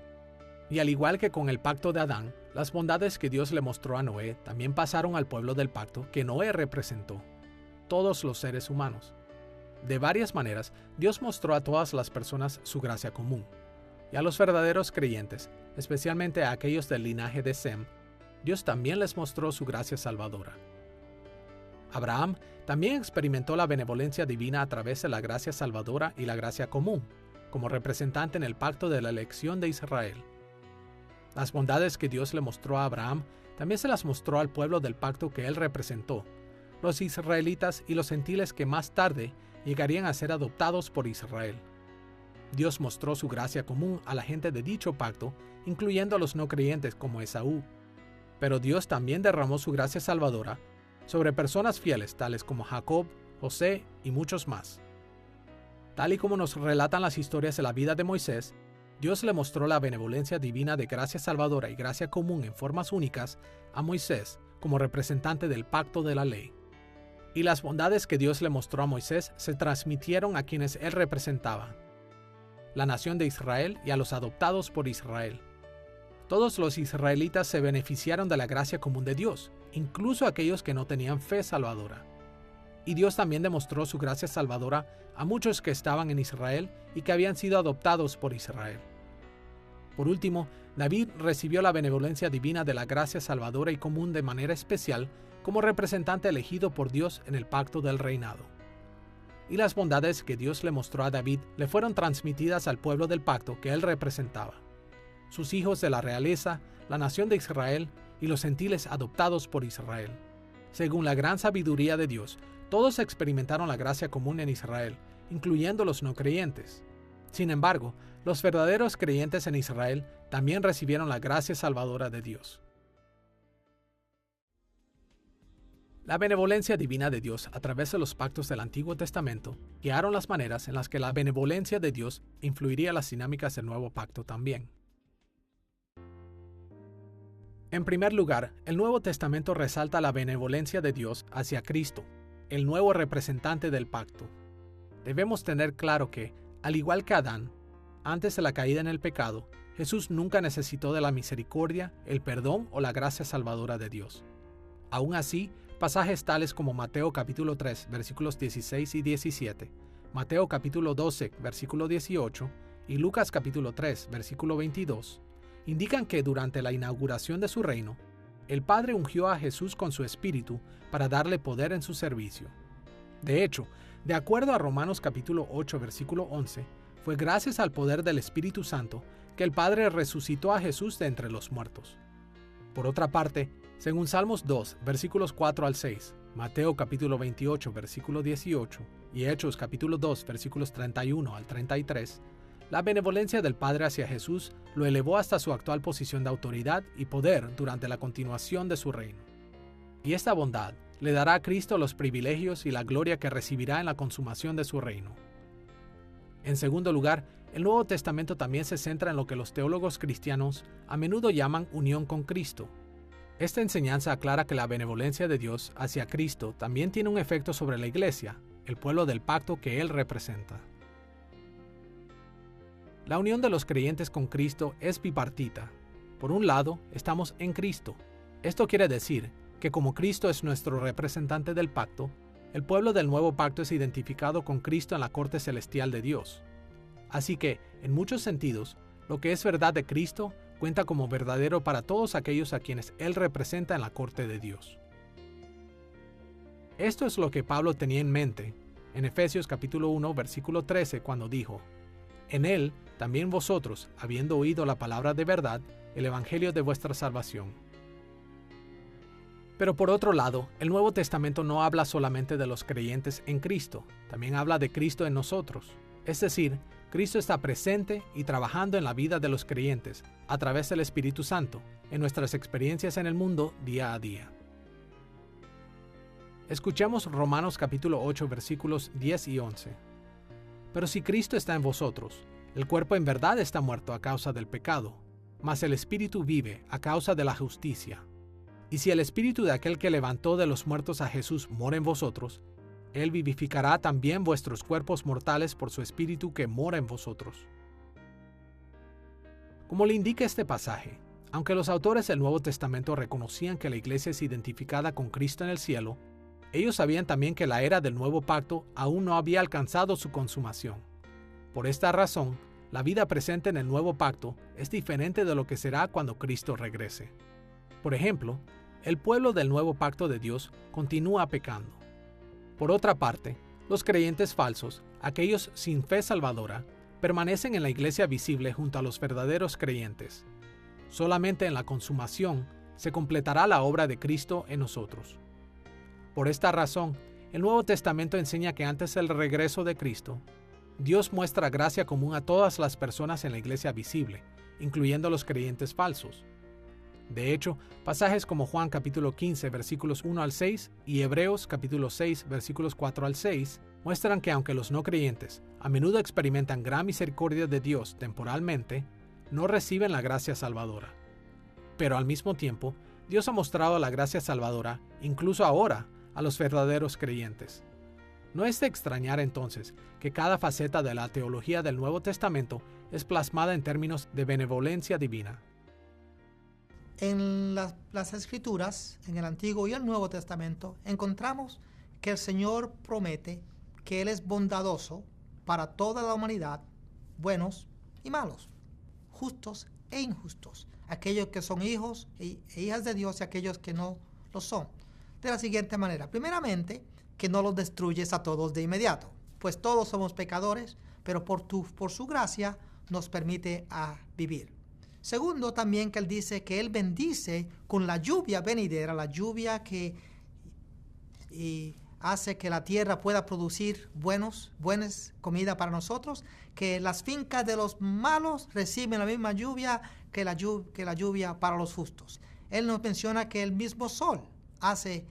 Y al igual que con el pacto de Adán, las bondades que Dios le mostró a Noé también pasaron al pueblo del pacto que Noé representó, todos los seres humanos. De varias maneras, Dios mostró a todas las personas su gracia común. Y a los verdaderos creyentes, especialmente a aquellos del linaje de Sem, Dios también les mostró su gracia salvadora. Abraham también experimentó la benevolencia divina a través de la gracia salvadora y la gracia común, como representante en el pacto de la elección de Israel. Las bondades que Dios le mostró a Abraham también se las mostró al pueblo del pacto que él representó, los israelitas y los gentiles que más tarde llegarían a ser adoptados por Israel. Dios mostró su gracia común a la gente de dicho pacto, incluyendo a los no creyentes como Esaú. Pero Dios también derramó su gracia salvadora sobre personas fieles tales como Jacob, José y muchos más. Tal y como nos relatan las historias de la vida de Moisés, Dios le mostró la benevolencia divina de gracia salvadora y gracia común en formas únicas a Moisés como representante del pacto de la ley. Y las bondades que Dios le mostró a Moisés se transmitieron a quienes él representaba, la nación de Israel y a los adoptados por Israel. Todos los israelitas se beneficiaron de la gracia común de Dios, incluso aquellos que no tenían fe salvadora. Y Dios también demostró su gracia salvadora a muchos que estaban en Israel y que habían sido adoptados por Israel. Por último, David recibió la benevolencia divina de la gracia salvadora y común de manera especial como representante elegido por Dios en el pacto del reinado. Y las bondades que Dios le mostró a David le fueron transmitidas al pueblo del pacto que él representaba, sus hijos de la realeza, la nación de Israel y los gentiles adoptados por Israel. Según la gran sabiduría de Dios, todos experimentaron la gracia común en Israel, incluyendo los no creyentes. Sin embargo, los verdaderos creyentes en Israel también recibieron la gracia salvadora de Dios. La benevolencia divina de Dios a través de los pactos del Antiguo Testamento guiaron las maneras en las que la benevolencia de Dios influiría las dinámicas del Nuevo Pacto también. En primer lugar, el Nuevo Testamento resalta la benevolencia de Dios hacia Cristo, el nuevo representante del pacto. Debemos tener claro que, al igual que Adán, antes de la caída en el pecado, Jesús nunca necesitó de la misericordia, el perdón o la gracia salvadora de Dios. Aún así, pasajes tales como Mateo capítulo 3, versículos 16 y 17, Mateo capítulo 12, versículo 18 y Lucas capítulo 3, versículo 22, indican que durante la inauguración de su reino, el Padre ungió a Jesús con su Espíritu para darle poder en su servicio. De hecho, de acuerdo a Romanos capítulo 8, versículo 11, fue gracias al poder del Espíritu Santo que el Padre resucitó a Jesús de entre los muertos. Por otra parte, según Salmos 2, versículos 4 al 6, Mateo capítulo 28, versículo 18 y Hechos capítulo 2, versículos 31 al 33, la benevolencia del Padre hacia Jesús lo elevó hasta su actual posición de autoridad y poder durante la continuación de su reino. Y esta bondad le dará a Cristo los privilegios y la gloria que recibirá en la consumación de su reino. En segundo lugar, el Nuevo Testamento también se centra en lo que los teólogos cristianos a menudo llaman unión con Cristo. Esta enseñanza aclara que la benevolencia de Dios hacia Cristo también tiene un efecto sobre la Iglesia, el pueblo del pacto que Él representa. La unión de los creyentes con Cristo es bipartita. Por un lado, estamos en Cristo. Esto quiere decir que como Cristo es nuestro representante del pacto, el pueblo del nuevo pacto es identificado con Cristo en la corte celestial de Dios. Así que, en muchos sentidos, lo que es verdad de Cristo cuenta como verdadero para todos aquellos a quienes Él representa en la corte de Dios. Esto es lo que Pablo tenía en mente en Efesios capítulo 1, versículo 13, cuando dijo: En Él también vosotros, habiendo oído la palabra de verdad, el evangelio de vuestra salvación. Pero por otro lado, el Nuevo Testamento no habla solamente de los creyentes en Cristo, también habla de Cristo en nosotros. Es decir, Cristo está presente y trabajando en la vida de los creyentes a través del Espíritu Santo, en nuestras experiencias en el mundo día a día. Escuchemos Romanos capítulo 8 versículos 10 y 11. Pero si Cristo está en vosotros, el cuerpo en verdad está muerto a causa del pecado, mas el Espíritu vive a causa de la justicia. Y si el Espíritu de aquel que levantó de los muertos a Jesús mora en vosotros, Él vivificará también vuestros cuerpos mortales por su Espíritu que mora en vosotros. Como le indica este pasaje, aunque los autores del Nuevo Testamento reconocían que la iglesia es identificada con Cristo en el cielo, ellos sabían también que la era del nuevo pacto aún no había alcanzado su consumación. Por esta razón, la vida presente en el nuevo pacto es diferente de lo que será cuando Cristo regrese. Por ejemplo, el pueblo del nuevo pacto de Dios continúa pecando. Por otra parte, los creyentes falsos, aquellos sin fe salvadora, permanecen en la iglesia visible junto a los verdaderos creyentes. Solamente en la consumación se completará la obra de Cristo en nosotros. Por esta razón, el Nuevo Testamento enseña que antes del regreso de Cristo, Dios muestra gracia común a todas las personas en la iglesia visible, incluyendo a los creyentes falsos. De hecho, pasajes como Juan capítulo 15 versículos 1 al 6 y Hebreos capítulo 6 versículos 4 al 6 muestran que aunque los no creyentes a menudo experimentan gran misericordia de Dios temporalmente, no reciben la gracia salvadora. Pero al mismo tiempo, Dios ha mostrado la gracia salvadora, incluso ahora, a los verdaderos creyentes. No es de extrañar entonces que cada faceta de la teología del Nuevo Testamento es plasmada en términos de benevolencia divina. En las Escrituras, en el Antiguo y el Nuevo Testamento, encontramos que el Señor promete que Él es bondadoso para toda la humanidad, buenos y malos, justos e injustos, aquellos que son hijos e hijas de Dios y aquellos que no lo son. De la siguiente manera: primeramente, que no los destruyes a todos de inmediato, pues todos somos pecadores, pero por su gracia nos permite vivir. Segundo, también que Él dice que Él bendice con la lluvia venidera, la lluvia que hace que la tierra pueda producir buenas comida para nosotros, que las fincas de los malos reciben la misma lluvia que la lluvia para los justos. Él nos menciona que el mismo sol hace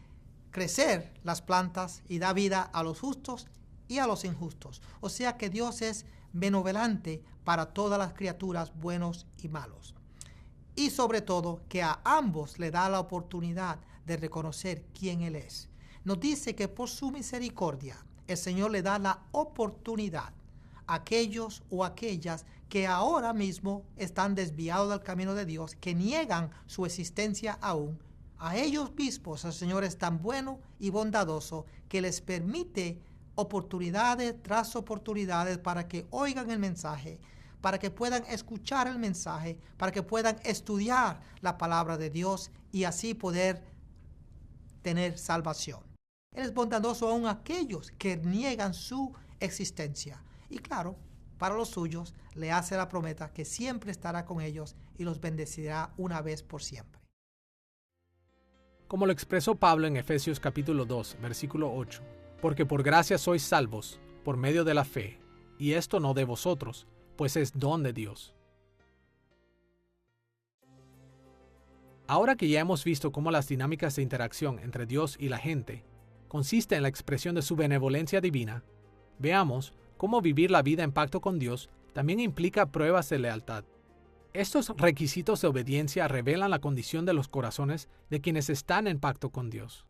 crecer las plantas y da vida a los justos y a los injustos. O sea que Dios es benevolente para todas las criaturas, buenos y malos. y sobre todo que a ambos le da la oportunidad de reconocer quién Él es. Nos dice que por su misericordia el Señor le da la oportunidad a aquellos o aquellas que ahora mismo están desviados del camino de Dios, que niegan su existencia aún. A ellos mismos el Señor es tan bueno y bondadoso que les permite oportunidades tras oportunidades para que oigan el mensaje, para que puedan escuchar el mensaje, para que puedan estudiar la palabra de Dios y así poder tener salvación. Él es bondadoso aún a aquellos que niegan su existencia. Y claro, para los suyos le hace la promesa que siempre estará con ellos y los bendecirá una vez por siempre. Como lo expresó Pablo en Efesios capítulo 2, versículo 8, porque por gracia sois salvos, por medio de la fe, y esto no de vosotros, pues es don de Dios. Ahora que ya hemos visto cómo las dinámicas de interacción entre Dios y la gente consiste en la expresión de su benevolencia divina, veamos cómo vivir la vida en pacto con Dios también implica pruebas de lealtad. Estos requisitos de obediencia revelan la condición de los corazones de quienes están en pacto con Dios.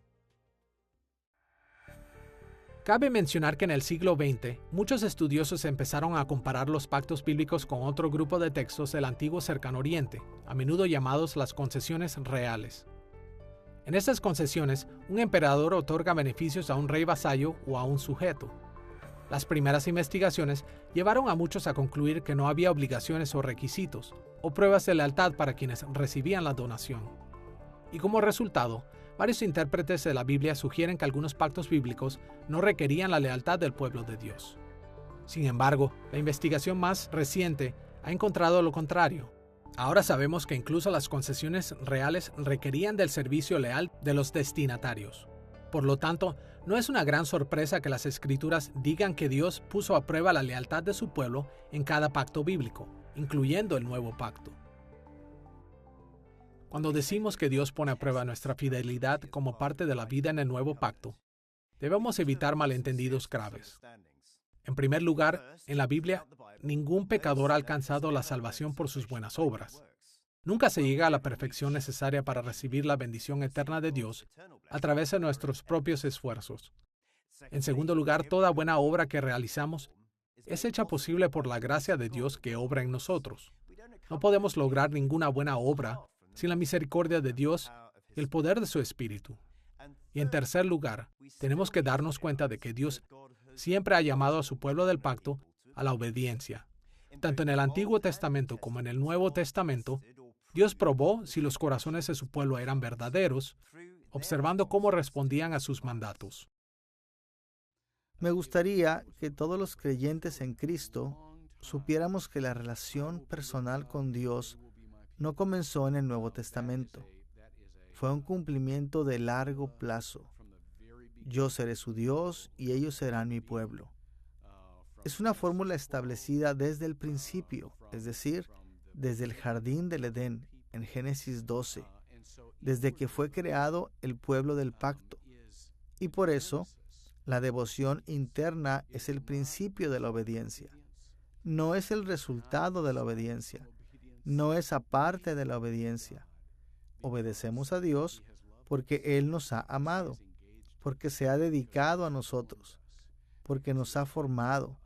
Cabe mencionar que en el siglo XX, muchos estudiosos empezaron a comparar los pactos bíblicos con otro grupo de textos del antiguo Cercano Oriente, a menudo llamados las concesiones reales. En estas concesiones, un emperador otorga beneficios a un rey vasallo o a un sujeto. Las primeras investigaciones llevaron a muchos a concluir que no había obligaciones o requisitos, o pruebas de lealtad para quienes recibían la donación. Y como resultado, varios intérpretes de la Biblia sugieren que algunos pactos bíblicos no requerían la lealtad del pueblo de Dios. Sin embargo, la investigación más reciente ha encontrado lo contrario. Ahora sabemos que incluso las concesiones reales requerían del servicio leal de los destinatarios. Por lo tanto, no es una gran sorpresa que las Escrituras digan que Dios puso a prueba la lealtad de su pueblo en cada pacto bíblico, incluyendo el nuevo pacto. Cuando decimos que Dios pone a prueba nuestra fidelidad como parte de la vida en el nuevo pacto, debemos evitar malentendidos graves. En primer lugar, en la Biblia, ningún pecador ha alcanzado la salvación por sus buenas obras. Nunca se llega a la perfección necesaria para recibir la bendición eterna de Dios a través de nuestros propios esfuerzos. En segundo lugar, toda buena obra que realizamos es hecha posible por la gracia de Dios que obra en nosotros. No podemos lograr ninguna buena obra sin la misericordia de Dios y el poder de su Espíritu. Y en tercer lugar, tenemos que darnos cuenta de que Dios siempre ha llamado a su pueblo del pacto a la obediencia. Tanto en el Antiguo Testamento como en el Nuevo Testamento, Dios probó si los corazones de su pueblo eran verdaderos, observando cómo respondían a sus mandatos. Me gustaría que todos los creyentes en Cristo supiéramos que la relación personal con Dios no comenzó en el Nuevo Testamento. Fue un cumplimiento de largo plazo. Yo seré su Dios y ellos serán mi pueblo. Es una fórmula establecida desde el principio, es decir, desde el jardín del Edén, en Génesis 12, desde que fue creado el pueblo del pacto. Y por eso, la devoción interna es el principio de la obediencia. No es el resultado de la obediencia. No es aparte de la obediencia. Obedecemos a Dios porque Él nos ha amado, porque se ha dedicado a nosotros, porque nos ha formado,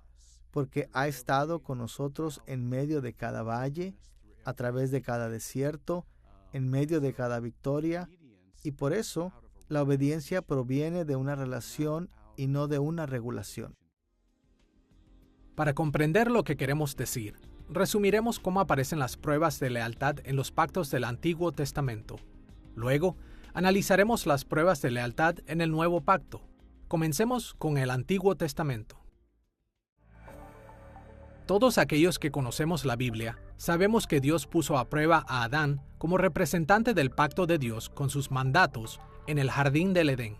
porque ha estado con nosotros en medio de cada valle, a través de cada desierto, en medio de cada victoria, y por eso la obediencia proviene de una relación y no de una regulación. Para comprender lo que queremos decir, resumiremos cómo aparecen las pruebas de lealtad en los pactos del Antiguo Testamento. Luego, analizaremos las pruebas de lealtad en el Nuevo Pacto. Comencemos con el Antiguo Testamento. Todos aquellos que conocemos la Biblia, sabemos que Dios puso a prueba a Adán como representante del pacto de Dios con sus mandatos en el jardín del Edén.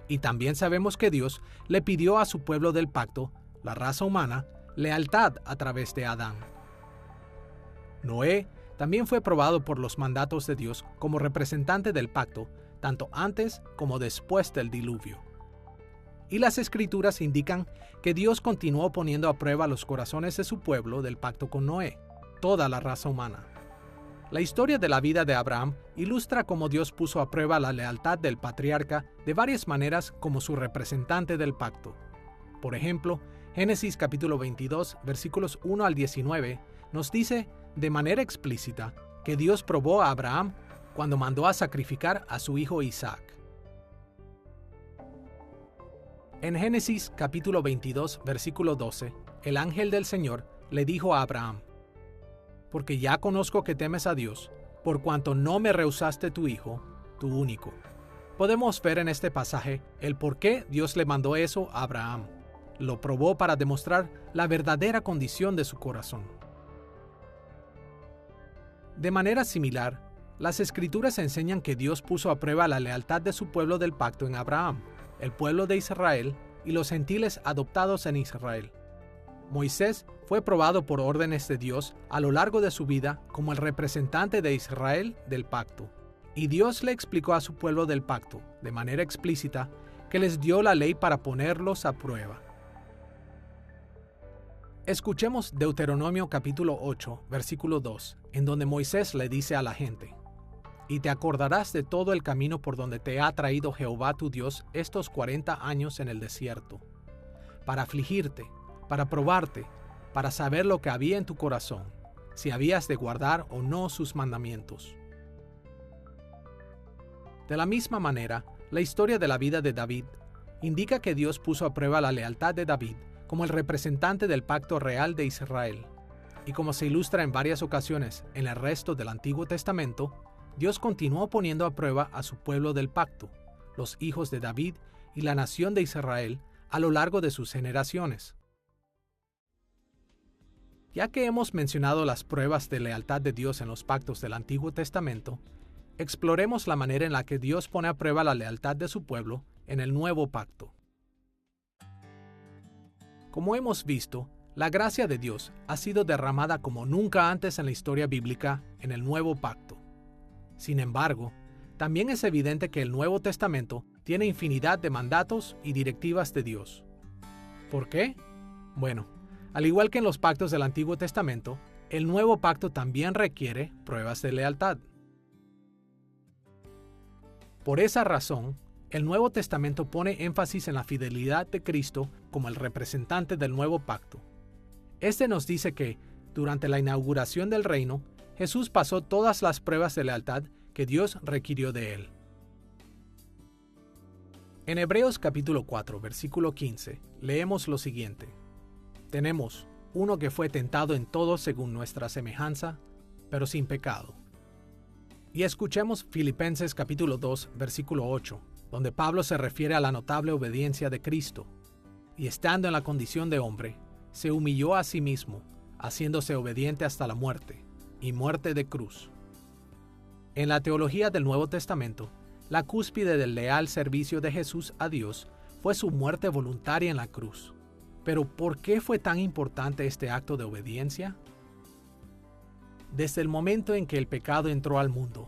Y también sabemos que Dios le pidió a su pueblo del pacto, la raza humana, lealtad a través de Adán. Noé también fue probado por los mandatos de Dios como representante del pacto, tanto antes como después del diluvio. Y las Escrituras indican que Dios continuó poniendo a prueba los corazones de su pueblo del pacto con Noé, toda la raza humana. La historia de la vida de Abraham ilustra cómo Dios puso a prueba la lealtad del patriarca de varias maneras como su representante del pacto. Por ejemplo, Génesis capítulo 22, versículos 1 al 19, nos dice de manera explícita que Dios probó a Abraham cuando mandó a sacrificar a su hijo Isaac. En Génesis capítulo 22, versículo 12, el ángel del Señor le dijo a Abraham: «Porque ya conozco que temes a Dios, por cuanto no me rehusaste tu hijo, tu único». Podemos ver en este pasaje el por qué Dios le mandó eso a Abraham. Lo probó para demostrar la verdadera condición de su corazón. De manera similar, las Escrituras enseñan que Dios puso a prueba la lealtad de su pueblo del pacto en Abraham, el pueblo de Israel y los gentiles adoptados en Israel. Moisés fue probado por órdenes de Dios a lo largo de su vida como el representante de Israel del pacto. Y Dios le explicó a su pueblo del pacto, de manera explícita, que les dio la ley para ponerlos a prueba. Escuchemos Deuteronomio capítulo 8, versículo 2, en donde Moisés le dice a la gente: «Y te acordarás de todo el camino por donde te ha traído Jehová tu Dios estos 40 años en el desierto, para afligirte, para probarte, para saber lo que había en tu corazón, si habías de guardar o no sus mandamientos». De la misma manera, la historia de la vida de David indica que Dios puso a prueba la lealtad de David como el representante del pacto real de Israel. Y como se ilustra en varias ocasiones en el resto del Antiguo Testamento, Dios continuó poniendo a prueba a su pueblo del pacto, los hijos de David y la nación de Israel, a lo largo de sus generaciones. Ya que hemos mencionado las pruebas de lealtad de Dios en los pactos del Antiguo Testamento, exploremos la manera en la que Dios pone a prueba la lealtad de su pueblo en el Nuevo Pacto. Como hemos visto, la gracia de Dios ha sido derramada como nunca antes en la historia bíblica en el Nuevo Pacto. Sin embargo, también es evidente que el Nuevo Testamento tiene infinidad de mandatos y directivas de Dios. ¿Por qué? Bueno, al igual que en los pactos del Antiguo Testamento, el Nuevo Pacto también requiere pruebas de lealtad. Por esa razón, el Nuevo Testamento pone énfasis en la fidelidad de Cristo como el representante del Nuevo Pacto. Este nos dice que, durante la inauguración del reino, Jesús pasó todas las pruebas de lealtad que Dios requirió de él. En Hebreos capítulo 4, versículo 15, leemos lo siguiente: «Tenemos uno que fue tentado en todo según nuestra semejanza, pero sin pecado». Y escuchemos Filipenses capítulo 2, versículo 8, donde Pablo se refiere a la notable obediencia de Cristo. «Y estando en la condición de hombre, se humilló a sí mismo, haciéndose obediente hasta la muerte, y muerte de cruz». En la teología del Nuevo Testamento, la cúspide del leal servicio de Jesús a Dios fue su muerte voluntaria en la cruz. Pero ¿por qué fue tan importante este acto de obediencia? Desde el momento en que el pecado entró al mundo,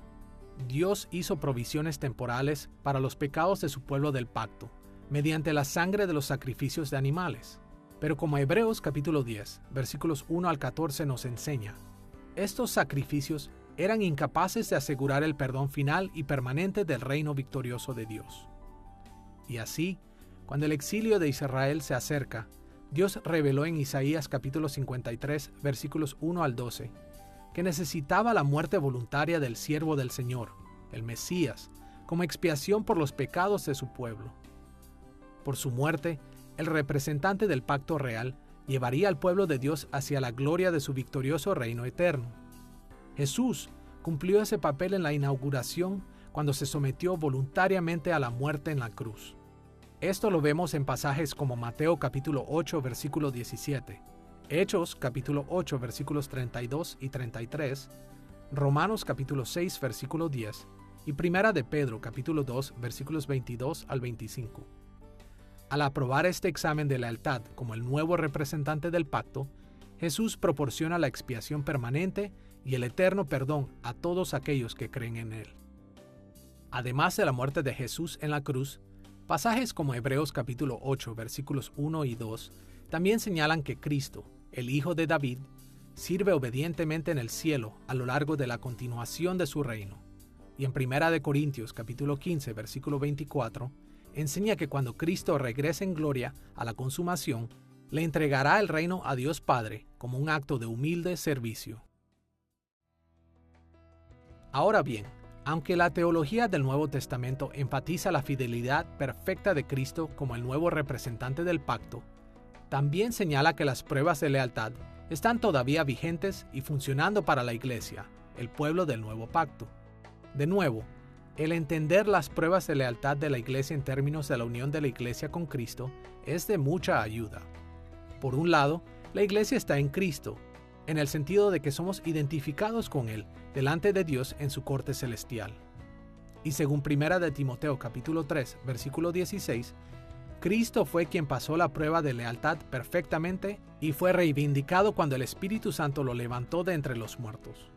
Dios hizo provisiones temporales para los pecados de su pueblo del pacto, mediante la sangre de los sacrificios de animales. Pero como Hebreos capítulo 10, versículos 1 al 14 nos enseña, estos sacrificios eran incapaces de asegurar el perdón final y permanente del reino victorioso de Dios. Y así, cuando el exilio de Israel se acerca, Dios reveló en Isaías capítulo 53, versículos 1 al 12, que necesitaba la muerte voluntaria del siervo del Señor, el Mesías, como expiación por los pecados de su pueblo. Por su muerte, el representante del pacto real llevaría al pueblo de Dios hacia la gloria de su victorioso reino eterno. Jesús cumplió ese papel en la inauguración cuando se sometió voluntariamente a la muerte en la cruz. Esto lo vemos en pasajes como Mateo capítulo 8, versículo 17, Hechos capítulo 8, versículos 32 y 33, Romanos capítulo 6, versículo 10 y Primera de Pedro capítulo 2, versículos 22 al 25. Al aprobar este examen de lealtad como el nuevo representante del pacto, Jesús proporciona la expiación permanente y el eterno perdón a todos aquellos que creen en Él. Además de la muerte de Jesús en la cruz, pasajes como Hebreos capítulo 8, versículos 1 y 2, también señalan que Cristo, el Hijo de David, sirve obedientemente en el cielo a lo largo de la continuación de su reino. Y en 1 Corintios capítulo 15, versículo 24, enseña que cuando Cristo regrese en gloria a la consumación, le entregará el reino a Dios Padre como un acto de humilde servicio. Ahora bien, aunque la teología del Nuevo Testamento enfatiza la fidelidad perfecta de Cristo como el nuevo representante del pacto, también señala que las pruebas de lealtad están todavía vigentes y funcionando para la Iglesia, el pueblo del nuevo pacto. De nuevo, el entender las pruebas de lealtad de la Iglesia en términos de la unión de la Iglesia con Cristo es de mucha ayuda. Por un lado, la Iglesia está en Cristo, en el sentido de que somos identificados con Él delante de Dios en su corte celestial. Y según 1 de Timoteo capítulo 3, versículo 16, Cristo fue quien pasó la prueba de lealtad perfectamente y fue reivindicado cuando el Espíritu Santo lo levantó de entre los muertos.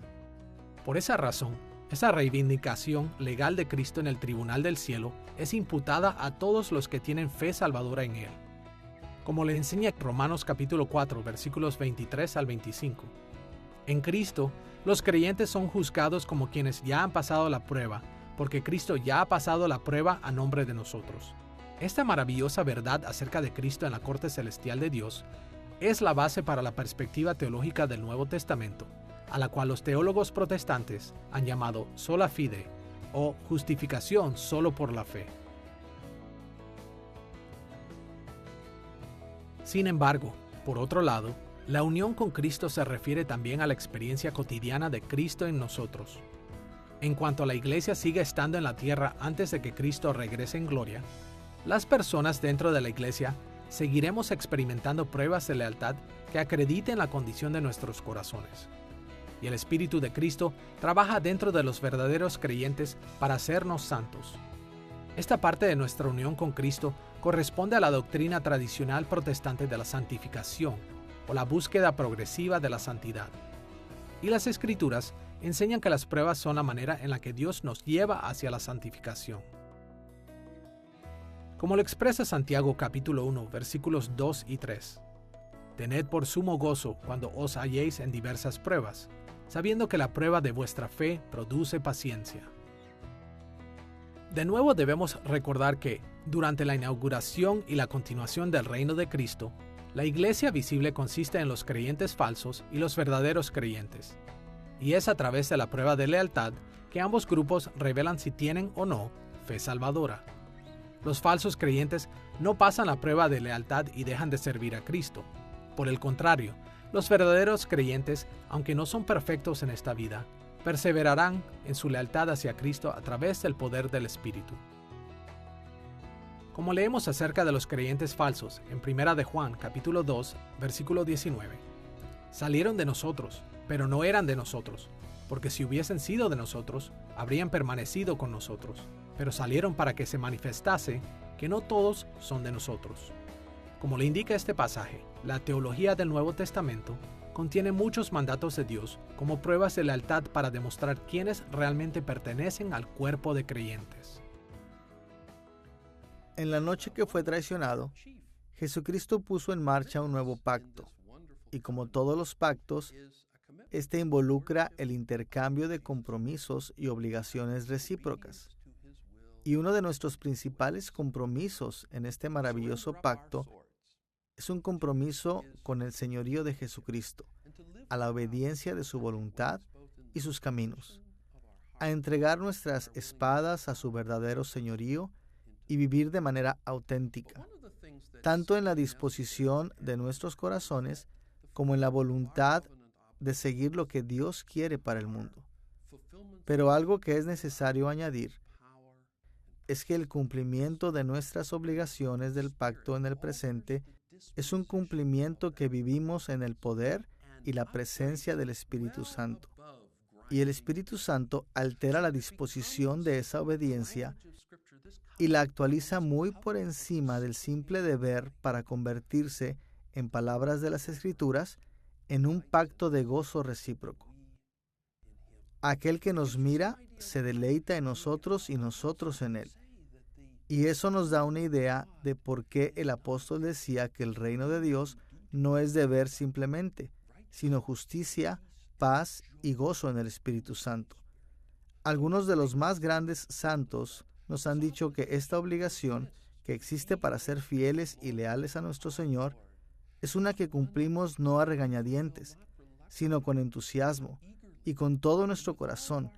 Por esa razón, esa reivindicación legal de Cristo en el tribunal del cielo es imputada a todos los que tienen fe salvadora en Él. Como le enseña Romanos capítulo 4, versículos 23 al 25. En Cristo, los creyentes son juzgados como quienes ya han pasado la prueba, porque Cristo ya ha pasado la prueba a nombre de nosotros. Esta maravillosa verdad acerca de Cristo en la corte celestial de Dios es la base para la perspectiva teológica del Nuevo Testamento, a la cual los teólogos protestantes han llamado sola fide o justificación solo por la fe. Sin embargo, por otro lado, la unión con Cristo se refiere también a la experiencia cotidiana de Cristo en nosotros. En cuanto la Iglesia siga estando en la tierra antes de que Cristo regrese en gloria, las personas dentro de la Iglesia seguiremos experimentando pruebas de lealtad que acrediten la condición de nuestros corazones. Y el Espíritu de Cristo trabaja dentro de los verdaderos creyentes para hacernos santos. Esta parte de nuestra unión con Cristo corresponde a la doctrina tradicional protestante de la santificación, o la búsqueda progresiva de la santidad. Y las Escrituras enseñan que las pruebas son la manera en la que Dios nos lleva hacia la santificación. Como lo expresa Santiago capítulo 1, versículos 2 y 3. Tened por sumo gozo cuando os halléis en diversas pruebas, sabiendo que la prueba de vuestra fe produce paciencia. De nuevo debemos recordar que, durante la inauguración y la continuación del reino de Cristo, la iglesia visible consiste en los creyentes falsos y los verdaderos creyentes. Y es a través de la prueba de lealtad que ambos grupos revelan si tienen o no fe salvadora. Los falsos creyentes no pasan la prueba de lealtad y dejan de servir a Cristo. Por el contrario, los verdaderos creyentes, aunque no son perfectos en esta vida, perseverarán en su lealtad hacia Cristo a través del poder del Espíritu. Como leemos acerca de los creyentes falsos en 1 de Juan capítulo 2, versículo 19. Salieron de nosotros, pero no eran de nosotros, porque si hubiesen sido de nosotros, habrían permanecido con nosotros, pero salieron para que se manifestase que no todos son de nosotros. Como le indica este pasaje, la teología del Nuevo Testamento contiene muchos mandatos de Dios como pruebas de lealtad para demostrar quiénes realmente pertenecen al cuerpo de creyentes. En la noche que fue traicionado, Jesucristo puso en marcha un nuevo pacto, y como todos los pactos, este involucra el intercambio de compromisos y obligaciones recíprocas. Y uno de nuestros principales compromisos en este maravilloso pacto es un compromiso con el señorío de Jesucristo, a la obediencia de su voluntad y sus caminos, a entregar nuestras espadas a su verdadero señorío y vivir de manera auténtica, tanto en la disposición de nuestros corazones como en la voluntad de seguir lo que Dios quiere para el mundo. Pero algo que es necesario añadir es que el cumplimiento de nuestras obligaciones del pacto en el presente es un cumplimiento que vivimos en el poder y la presencia del Espíritu Santo. Y el Espíritu Santo altera la disposición de esa obediencia y la actualiza muy por encima del simple deber para convertirse, en palabras de las Escrituras, en un pacto de gozo recíproco. Aquel que nos mira se deleita en nosotros y nosotros en él. Y eso nos da una idea de por qué el apóstol decía que el reino de Dios no es de ver simplemente, sino justicia, paz y gozo en el Espíritu Santo. Algunos de los más grandes santos nos han dicho que esta obligación que existe para ser fieles y leales a nuestro Señor es una que cumplimos no a regañadientes, sino con entusiasmo y con todo nuestro corazón,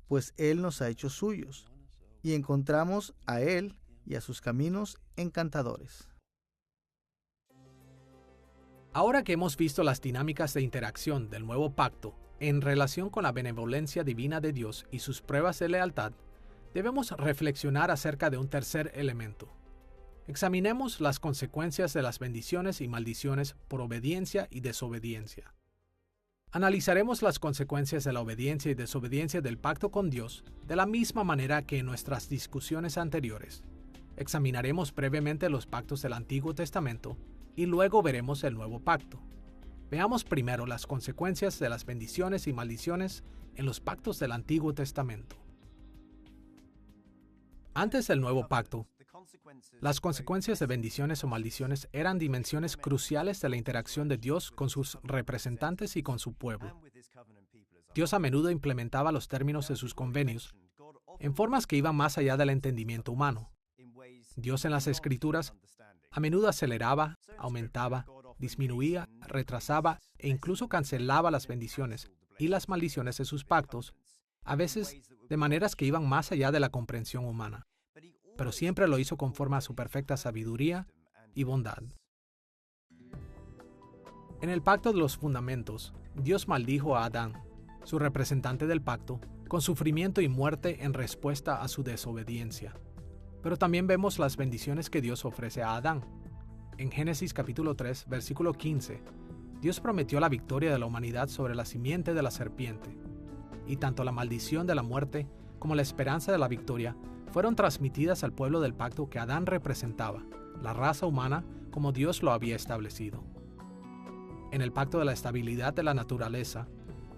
pues Él nos ha hecho suyos, y encontramos a Él y a sus caminos encantadores. Ahora que hemos visto las dinámicas de interacción del nuevo pacto en relación con la benevolencia divina de Dios y sus pruebas de lealtad, debemos reflexionar acerca de un tercer elemento. Examinemos las consecuencias de las bendiciones y maldiciones por obediencia y desobediencia. Analizaremos las consecuencias de la obediencia y desobediencia del pacto con Dios de la misma manera que en nuestras discusiones anteriores. Examinaremos brevemente los pactos del Antiguo Testamento y luego veremos el Nuevo Pacto. Veamos primero las consecuencias de las bendiciones y maldiciones en los pactos del Antiguo Testamento. Antes del Nuevo Pacto, las consecuencias de bendiciones o maldiciones eran dimensiones cruciales de la interacción de Dios con sus representantes y con su pueblo. Dios a menudo implementaba los términos de sus convenios en formas que iban más allá del entendimiento humano. Dios en las Escrituras a menudo aceleraba, aumentaba, disminuía, retrasaba e incluso cancelaba las bendiciones y las maldiciones de sus pactos, a veces de maneras que iban más allá de la comprensión humana, pero siempre lo hizo conforme a su perfecta sabiduría y bondad. En el pacto de los fundamentos, Dios maldijo a Adán, su representante del pacto, con sufrimiento y muerte en respuesta a su desobediencia. Pero también vemos las bendiciones que Dios ofrece a Adán. En Génesis capítulo 3, versículo 15, Dios prometió la victoria de la humanidad sobre la simiente de la serpiente. Y tanto la maldición de la muerte como la esperanza de la victoria fueron transmitidas al pueblo del pacto que Adán representaba, la raza humana como Dios lo había establecido. En el pacto de la estabilidad de la naturaleza,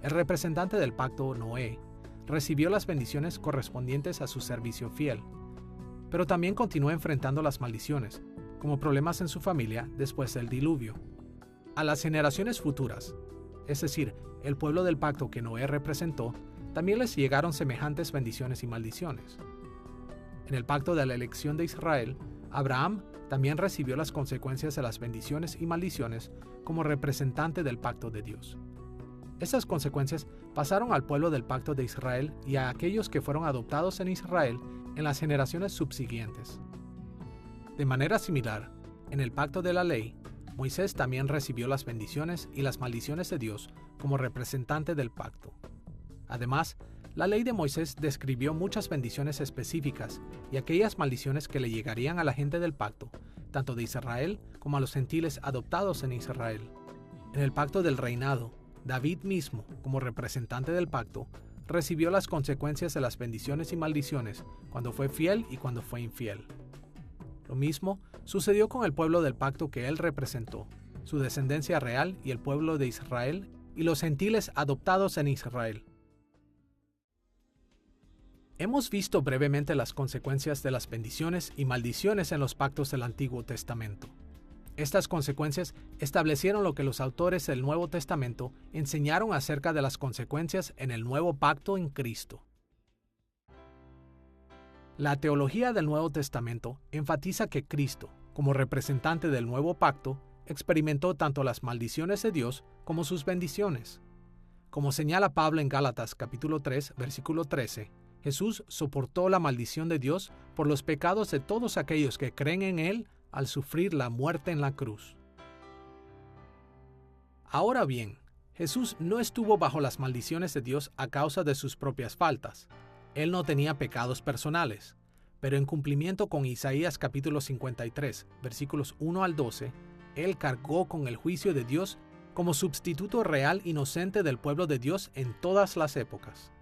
el representante del pacto, Noé, recibió las bendiciones correspondientes a su servicio fiel, pero también continuó enfrentando las maldiciones, como problemas en su familia después del diluvio. A las generaciones futuras, es decir, el pueblo del pacto que Noé representó, también les llegaron semejantes bendiciones y maldiciones. En el pacto de la elección de Israel, Abraham también recibió las consecuencias de las bendiciones y maldiciones como representante del pacto de Dios. Estas consecuencias pasaron al pueblo del pacto de Israel y a aquellos que fueron adoptados en Israel en las generaciones subsiguientes. De manera similar, en el pacto de la ley, Moisés también recibió las bendiciones y las maldiciones de Dios como representante del pacto. Además, la ley de Moisés describió muchas bendiciones específicas y aquellas maldiciones que le llegarían a la gente del pacto, tanto de Israel como a los gentiles adoptados en Israel. En el pacto del reinado, David mismo, como representante del pacto, recibió las consecuencias de las bendiciones y maldiciones cuando fue fiel y cuando fue infiel. Lo mismo sucedió con el pueblo del pacto que él representó, su descendencia real y el pueblo de Israel y los gentiles adoptados en Israel. Hemos visto brevemente las consecuencias de las bendiciones y maldiciones en los pactos del Antiguo Testamento. Estas consecuencias establecieron lo que los autores del Nuevo Testamento enseñaron acerca de las consecuencias en el Nuevo Pacto en Cristo. La teología del Nuevo Testamento enfatiza que Cristo, como representante del Nuevo Pacto, experimentó tanto las maldiciones de Dios como sus bendiciones. Como señala Pablo en Gálatas capítulo 3, versículo 13, Jesús soportó la maldición de Dios por los pecados de todos aquellos que creen en Él al sufrir la muerte en la cruz. Ahora bien, Jesús no estuvo bajo las maldiciones de Dios a causa de sus propias faltas. Él no tenía pecados personales, pero en cumplimiento con Isaías capítulo 53, versículos 1 al 12, Él cargó con el juicio de Dios como sustituto real inocente del pueblo de Dios en todas las épocas.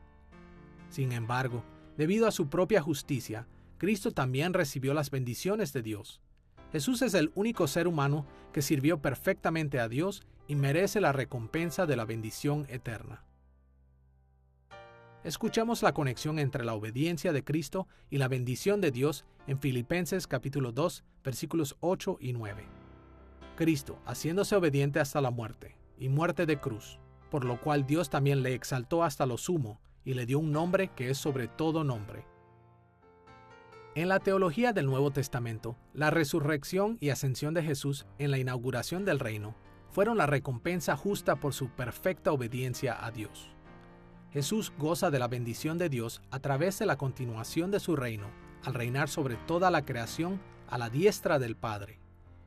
Sin embargo, debido a su propia justicia, Cristo también recibió las bendiciones de Dios. Jesús es el único ser humano que sirvió perfectamente a Dios y merece la recompensa de la bendición eterna. Escuchamos la conexión entre la obediencia de Cristo y la bendición de Dios en Filipenses capítulo 2, versículos 8 y 9. Cristo, haciéndose obediente hasta la muerte, y muerte de cruz, por lo cual Dios también le exaltó hasta lo sumo y le dio un nombre que es sobre todo nombre. En la teología del Nuevo Testamento, la resurrección y ascensión de Jesús en la inauguración del reino fueron la recompensa justa por su perfecta obediencia a Dios. Jesús goza de la bendición de Dios a través de la continuación de su reino, al reinar sobre toda la creación a la diestra del Padre,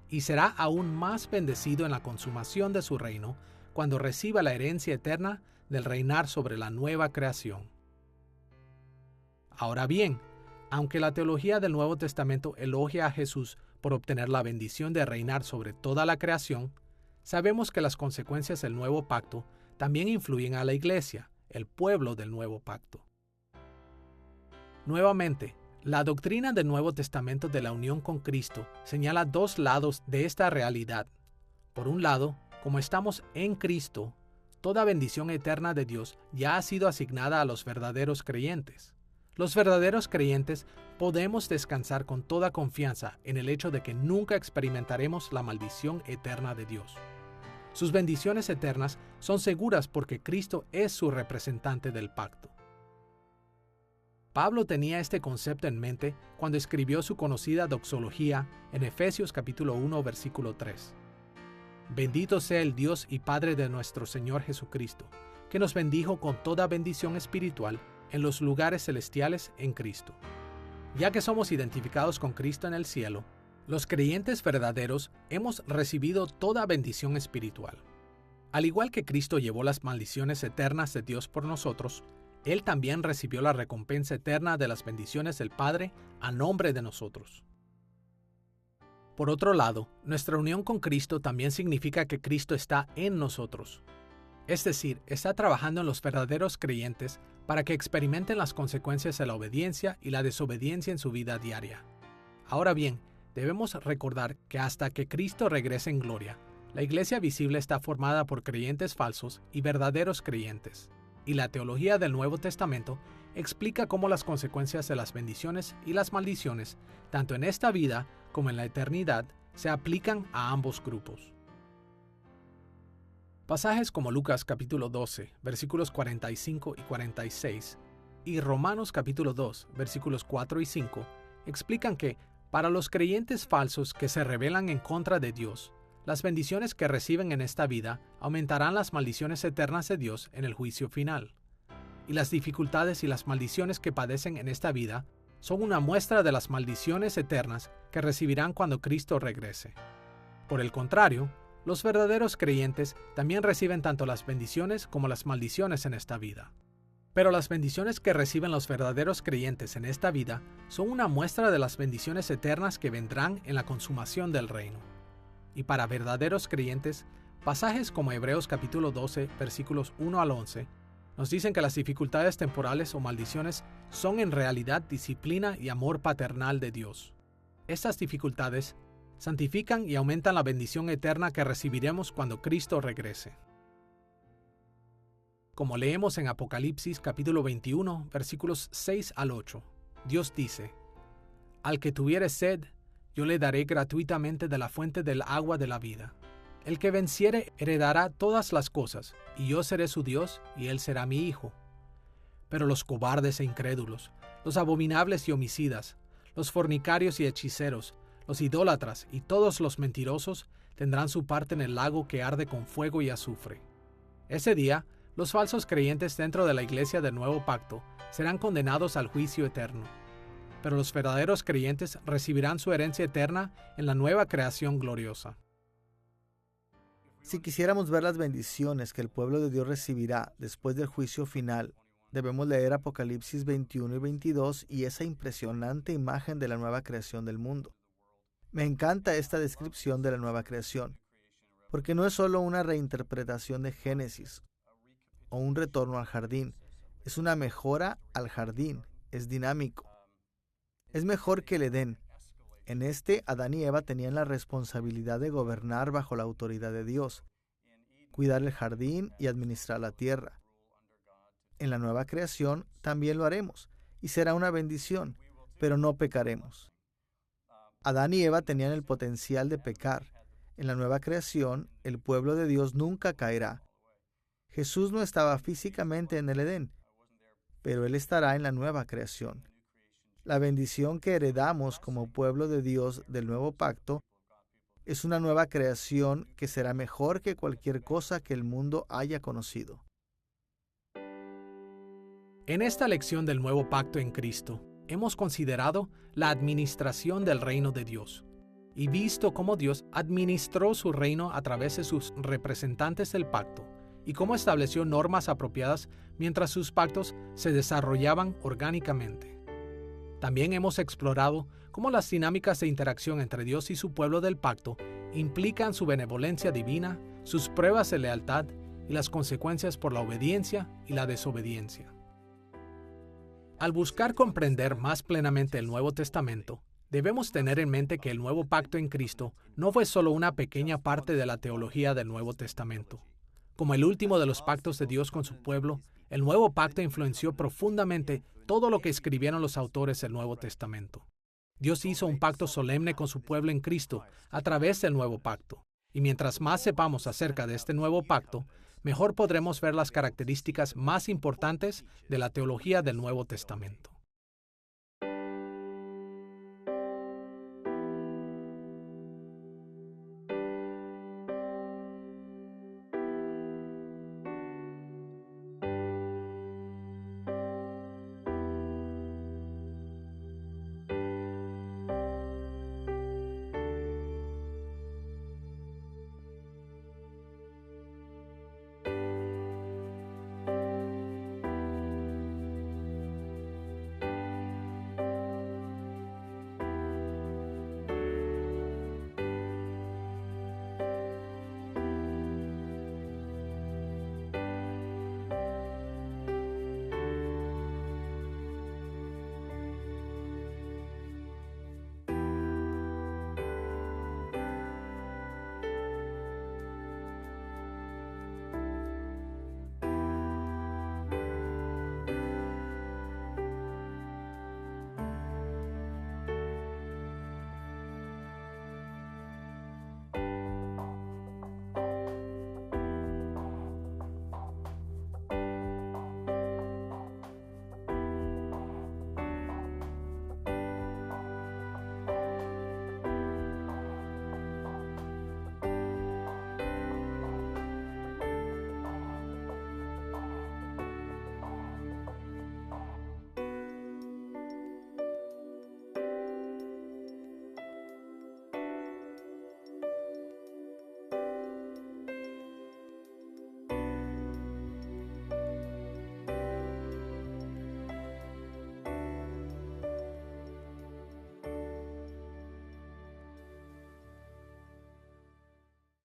y será aún más bendecido en la consumación de su reino cuando reciba la herencia eterna del reinar sobre la nueva creación. Ahora bien, aunque la teología del Nuevo Testamento elogia a Jesús por obtener la bendición de reinar sobre toda la creación, sabemos que las consecuencias del nuevo pacto también influyen a la Iglesia, el pueblo del nuevo pacto. Nuevamente, la doctrina del Nuevo Testamento de la unión con Cristo señala dos lados de esta realidad. Por un lado, como estamos en Cristo, toda bendición eterna de Dios ya ha sido asignada a los verdaderos creyentes. Los verdaderos creyentes podemos descansar con toda confianza en el hecho de que nunca experimentaremos la maldición eterna de Dios. Sus bendiciones eternas son seguras porque Cristo es su representante del pacto. Pablo tenía este concepto en mente cuando escribió su conocida doxología en Efesios capítulo 1, versículo 3. Bendito sea el Dios y Padre de nuestro Señor Jesucristo, que nos bendijo con toda bendición espiritual en los lugares celestiales en Cristo. Ya que somos identificados con Cristo en el cielo, los creyentes verdaderos hemos recibido toda bendición espiritual. Al igual que Cristo llevó las maldiciones eternas de Dios por nosotros, Él también recibió la recompensa eterna de las bendiciones del Padre a nombre de nosotros. Por otro lado, nuestra unión con Cristo también significa que Cristo está en nosotros. Es decir, está trabajando en los verdaderos creyentes para que experimenten las consecuencias de la obediencia y la desobediencia en su vida diaria. Ahora bien, debemos recordar que hasta que Cristo regrese en gloria, la iglesia visible está formada por creyentes falsos y verdaderos creyentes, y la teología del Nuevo Testamento explica cómo las consecuencias de las bendiciones y las maldiciones, tanto en esta vida como en la eternidad, se aplican a ambos grupos. Pasajes como Lucas capítulo 12, versículos 45 y 46, y Romanos capítulo 2, versículos 4 y 5, explican que, para los creyentes falsos que se rebelan en contra de Dios, las bendiciones que reciben en esta vida aumentarán las maldiciones eternas de Dios en el juicio final. Y las dificultades y las maldiciones que padecen en esta vida son una muestra de las maldiciones eternas que recibirán cuando Cristo regrese. Por el contrario, los verdaderos creyentes también reciben tanto las bendiciones como las maldiciones en esta vida. Pero las bendiciones que reciben los verdaderos creyentes en esta vida son una muestra de las bendiciones eternas que vendrán en la consumación del reino. Y para verdaderos creyentes, pasajes como Hebreos capítulo 12, versículos 1 al 11, nos dicen que las dificultades temporales o maldiciones son en realidad disciplina y amor paternal de Dios. Estas dificultades santifican y aumentan la bendición eterna que recibiremos cuando Cristo regrese. Como leemos en Apocalipsis capítulo 21, versículos 6 al 8, Dios dice: Al que tuviere sed, yo le daré gratuitamente de la fuente del agua de la vida. El que venciere heredará todas las cosas, y yo seré su Dios, y él será mi hijo. Pero los cobardes e incrédulos, los abominables y homicidas, los fornicarios y hechiceros, los idólatras y todos los mentirosos tendrán su parte en el lago que arde con fuego y azufre. Ese día, los falsos creyentes dentro de la iglesia del nuevo pacto serán condenados al juicio eterno. Pero los verdaderos creyentes recibirán su herencia eterna en la nueva creación gloriosa. Si quisiéramos ver las bendiciones que el pueblo de Dios recibirá después del juicio final, debemos leer Apocalipsis 21 y 22 y esa impresionante imagen de la nueva creación del mundo. Me encanta esta descripción de la nueva creación, porque no es solo una reinterpretación de Génesis o un retorno al jardín, es una mejora al jardín, es dinámico. Es mejor que el Edén. En este, Adán y Eva tenían la responsabilidad de gobernar bajo la autoridad de Dios, cuidar el jardín y administrar la tierra. En la nueva creación también lo haremos, y será una bendición, pero no pecaremos. Adán y Eva tenían el potencial de pecar. En la nueva creación, el pueblo de Dios nunca caerá. Jesús no estaba físicamente en el Edén, pero Él estará en la nueva creación. La bendición que heredamos como pueblo de Dios del nuevo pacto es una nueva creación que será mejor que cualquier cosa que el mundo haya conocido. En esta lección del nuevo pacto en Cristo, hemos considerado la administración del reino de Dios y visto cómo Dios administró su reino a través de sus representantes del pacto y cómo estableció normas apropiadas mientras sus pactos se desarrollaban orgánicamente. También hemos explorado cómo las dinámicas de interacción entre Dios y su pueblo del pacto implican su benevolencia divina, sus pruebas de lealtad y las consecuencias por la obediencia y la desobediencia. Al buscar comprender más plenamente el Nuevo Testamento, debemos tener en mente que el nuevo pacto en Cristo no fue solo una pequeña parte de la teología del Nuevo Testamento. Como el último de los pactos de Dios con su pueblo, el nuevo pacto influenció profundamente todo lo que escribieron los autores del Nuevo Testamento. Dios hizo un pacto solemne con su pueblo en Cristo a través del nuevo pacto. Y mientras más sepamos acerca de este nuevo pacto, mejor podremos ver las características más importantes de la teología del Nuevo Testamento.